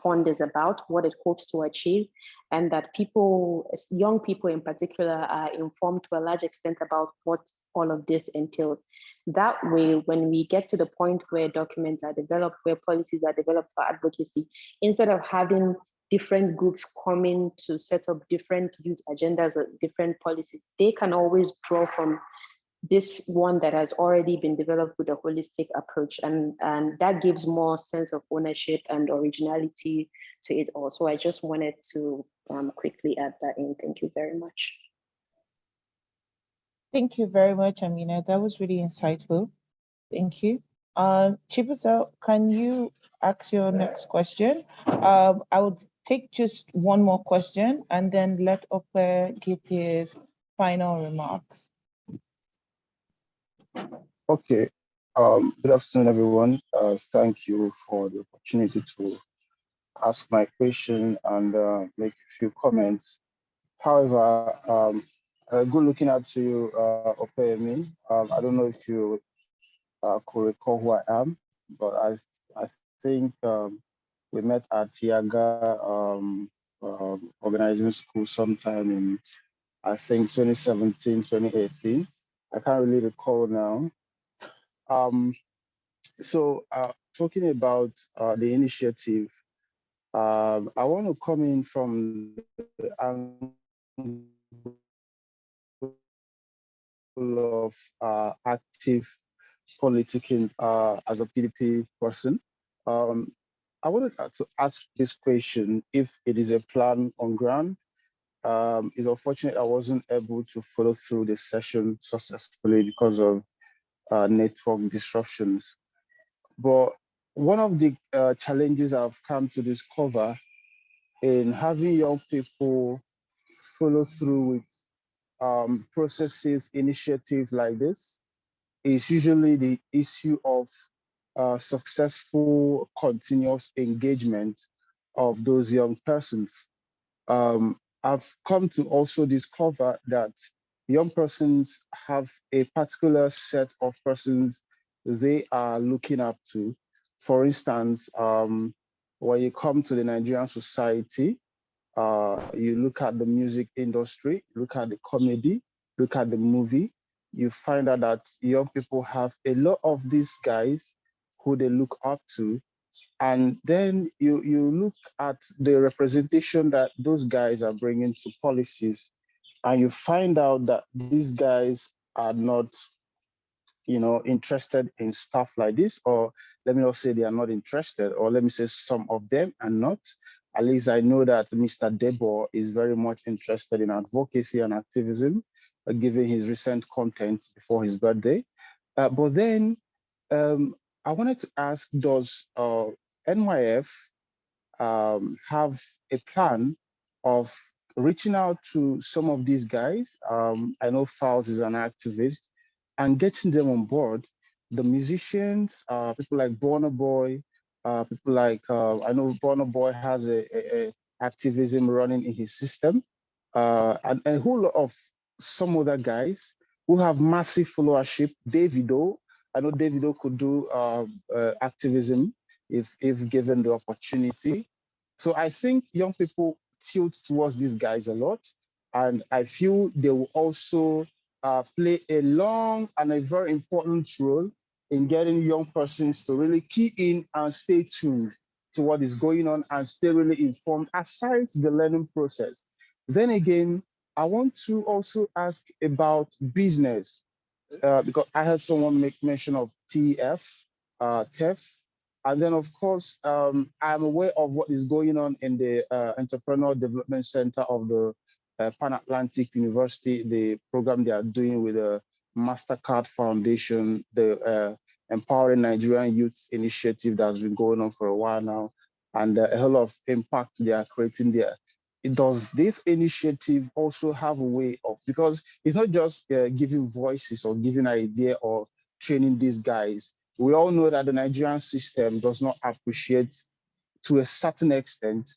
fund is about, what it hopes to achieve, and that people, young people in particular, are informed to a large extent about what all of this entails. That way, when we get to the point where documents are developed, where policies are developed for advocacy, instead of having different groups coming to set up different youth agendas or different policies, they can always draw from this one that has already been developed with a holistic approach, and that gives more sense of ownership and originality to it also. I just wanted to quickly add that in. Thank you very much. Thank you very much, Amina. That was really insightful. Thank you. Chibuzo, can you ask your next question? I would take just one more question and then let Ope give his final remarks. Okay. Good afternoon, everyone. Thank you for the opportunity to ask my question and make a few comments. However, good looking at you, Opeyemi. I don't know if you could recall who I am, but I think we met at Yaga organizing school sometime in, I think, 2017, 2018. I can't really recall now. So talking about the initiative, I want to come in from the angle of active politicking as a PDP person. I wanted to ask this question: if it is a plan on ground. It's unfortunate I wasn't able to follow through the session successfully because of network disruptions. But one of the challenges I've come to discover in having young people follow through with processes, initiatives like this is usually the issue of successful, continuous engagement of those young persons. I've come to also discover that young persons have a particular set of persons they are looking up to. For instance, when you come to the Nigerian society, you look at the music industry, look at the comedy, look at the movie, you find out that young people have a lot of these guys who they look up to. And then you look at the representation that those guys are bringing to policies, and you find out that these guys are not, interested in stuff like this, or let me not say they are not interested, or let me say some of them are not. At least I know that Mr. Debo is very much interested in advocacy and activism, given his recent content before his birthday. But then I wanted to ask, does NYF have a plan of reaching out to some of these guys? I know Fowles is an activist, and getting them on board. The musicians, people like Burna Boy, people like, I know Burna Boy has a activism running in his system, and a whole lot of some other guys who have massive followership. Davido, I know Davido could do activism if given the opportunity. So I think young people tilt towards these guys a lot, and I feel they will also play a long and a very important role in getting young persons to really key in and stay tuned to what is going on and stay really informed aside the learning process. Then again, I want to also ask about business because I heard someone make mention of TEF, and then of course I'm aware of what is going on in the Entrepreneur Development Center of the Pan Atlantic University, the program they are doing with the MasterCard Foundation, the Empowering Nigerian Youth Initiative that's been going on for a while now, and a whole lot of impact they are creating there. Does this initiative also have a way of, because it's not just giving voices or giving an idea or training these guys. We all know that the Nigerian system does not appreciate to a certain extent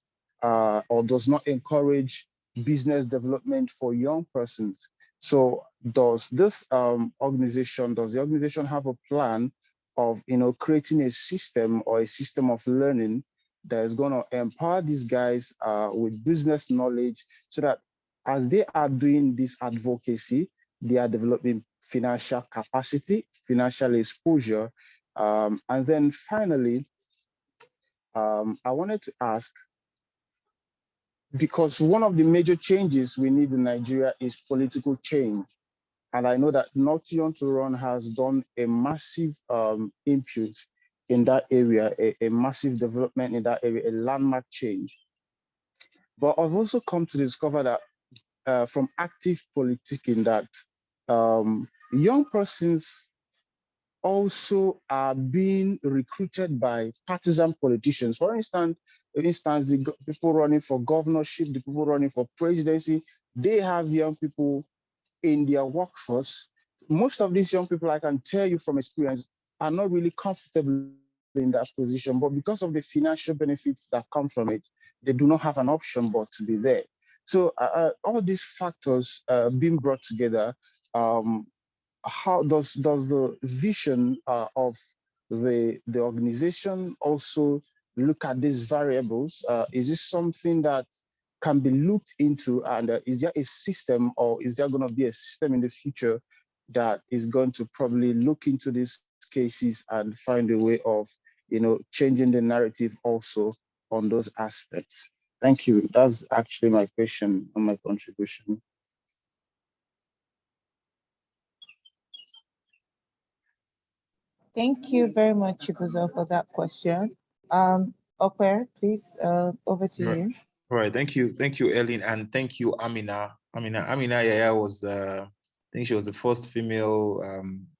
or does not encourage business development for young persons. So does this organization, does the organization have a plan of creating a system or a system of learning that is going to empower these guys with business knowledge so that as they are doing this advocacy, they are developing financial capacity, financial exposure. And then finally, I wanted to ask, because one of the major changes we need in Nigeria is political change. And I know that Not Young to Run has done a massive input in that area, a massive development in that area, a landmark change. But I've also come to discover that from active politicking that young persons also are being recruited by partisan politicians. For instance, the people running for governorship, the people running for presidency, they have young people in their workforce. Most of these young people, I can tell you from experience, are not really comfortable in that position, but because of the financial benefits that come from it, they do not have an option but to be there. So all these factors being brought together, how does the vision of the organization also look at these variables? Is this something that can be looked into, and is there a system, or is there going to be a system in the future that is going to probably look into these cases and find a way of changing the narrative also on those aspects? Thank you. That's actually my question and my contribution. Thank you very much, Chibuzo, for that question. Okwe, please, over to you. All right, thank you, Ellen, and thank you, Amina. Amina Yaya was I think she was the first female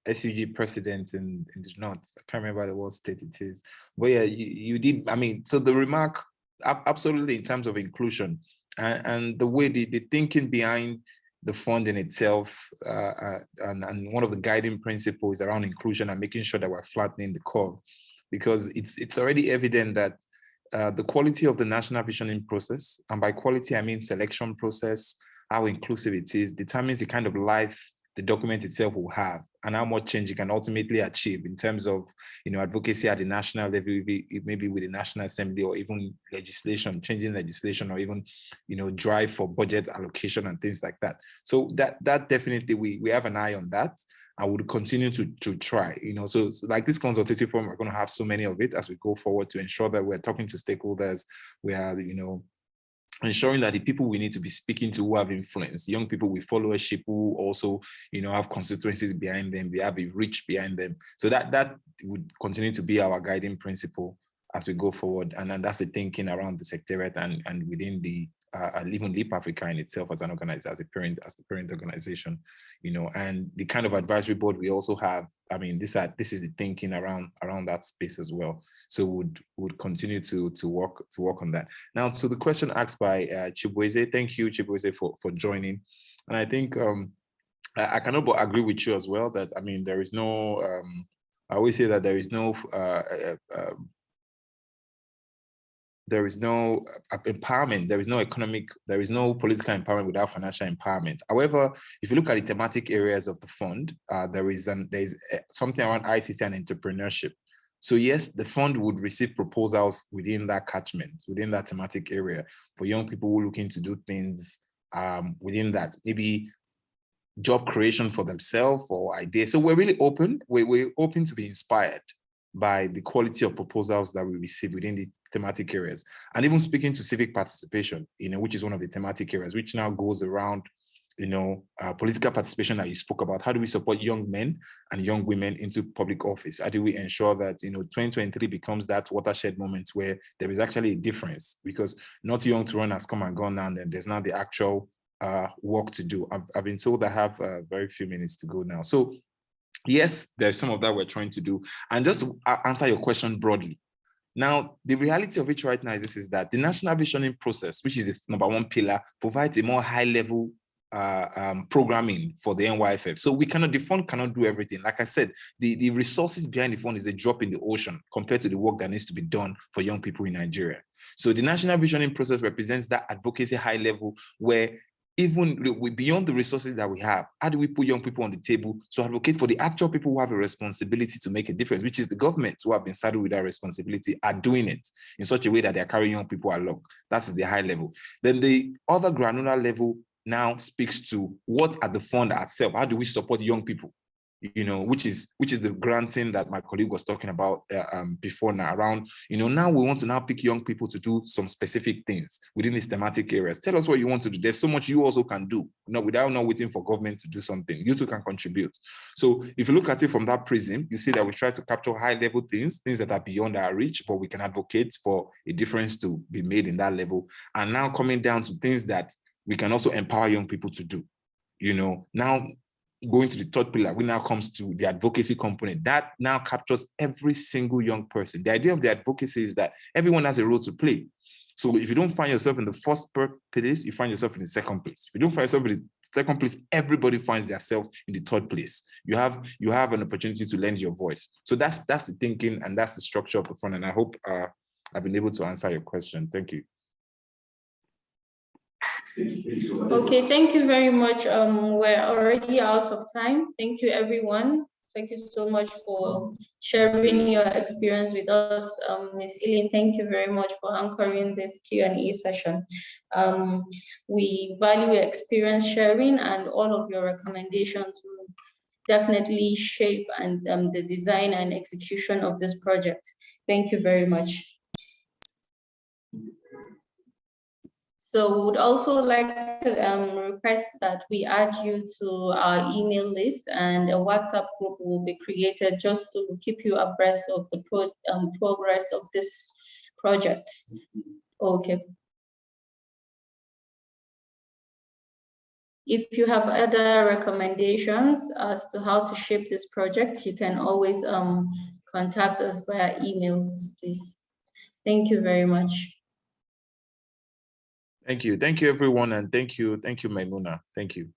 SUG president in the North. I can't remember what state it is, but yeah, you did. I mean, so the remark, absolutely, in terms of inclusion and the way the thinking behind the fund in itself, and one of the guiding principles around inclusion and making sure that we're flattening the curve, because it's already evident that the quality of the national visioning process, and by quality I mean selection process, how inclusive it is, determines the kind of life the document itself will have and how much change it can ultimately achieve in terms of advocacy at the national level, maybe with the National Assembly, or even legislation, changing legislation, or even drive for budget allocation and things like that. So that definitely we have an eye on that. I would continue to try, so like this consultative forum, we're going to have so many of it as we go forward to ensure that we're talking to stakeholders. We are, ensuring that the people we need to be speaking to who have influence, young people with followership who also, have constituencies behind them, they have a reach behind them. So that would continue to be our guiding principle as we go forward. And then that's the thinking around the secretariat and within the even Leap Africa in itself as an organizer, as the parent organization, and the kind of advisory board we also have. I mean, this is the thinking around that space as well. So would continue to work on that. Now, to the question asked by Chibueze, thank you, Chibueze, for joining. And I think I cannot but agree with you as well that, I mean, there is no, I always say that there is no there is no empowerment, there is no economic, there is no political empowerment without financial empowerment. However, if you look at the thematic areas of the fund, there is something around ICT and entrepreneurship. So yes, the fund would receive proposals within that catchment, within that thematic area for young people who are looking to do things within that, maybe job creation for themselves or ideas. So we're really open. We're open to be inspired by the quality of proposals that we receive within the thematic areas. And even speaking to civic participation, which is one of the thematic areas, which now goes around, political participation that you spoke about. How do we support young men and young women into public office? How do we ensure that, 2023 becomes that watershed moment where there is actually a difference? Because not young to run has come and gone now, and then there's now the actual work to do. I've been told I have very few minutes to go now. So yes, there's some of that we're trying to do. And just to answer your question broadly, now, the reality of it right now is that the national visioning process, which is the number one pillar, provides a more high-level programming for the NYFF. So the fund cannot do everything. Like I said, the resources behind the fund is a drop in the ocean compared to the work that needs to be done for young people in Nigeria. So the national visioning process represents that advocacy high level where even beyond the resources that we have, how do we put young people on the table to advocate for the actual people who have a responsibility to make a difference, which is the government who have been saddled with that responsibility are doing it in such a way that they're carrying young people along. That's the high level. Then the other granular level now speaks to what at the fund itself, how do we support young people? Which is the granting that my colleague was talking about before now around, now we want to now pick young people to do some specific things within these thematic areas. Tell us what you want to do. There's so much you also can do, without not waiting for government to do something. You too can contribute. So if you look at it from that prism, you see that we try to capture high level things that are beyond our reach, but we can advocate for a difference to be made in that level. And now coming down to things that we can also empower young people to do. Now going to the third pillar, we now comes to the advocacy component. That now captures every single young person. The idea of the advocacy is that everyone has a role to play. So if you don't find yourself in the first place, you find yourself in the second place. If you don't find yourself in the second place, everybody finds themselves in the third place. You have an opportunity to lend your voice. So that's the thinking and that's the structure of the fund. And I hope I've been able to answer your question. Thank you. Okay, thank you very much. We're already out of time. Thank you, everyone. Thank you so much for sharing your experience with us. Ms. Eileen, thank you very much for anchoring this Q&A session. We value your experience sharing, and all of your recommendations will definitely shape and the design and execution of this project. Thank you very much. So would also like to request that we add you to our email list, and a WhatsApp group will be created just to keep you abreast of the progress of this project. Okay. If you have other recommendations as to how to shape this project, you can always contact us via emails, please. Thank you very much. Thank you, everyone, and thank you, Maimuna. Thank you.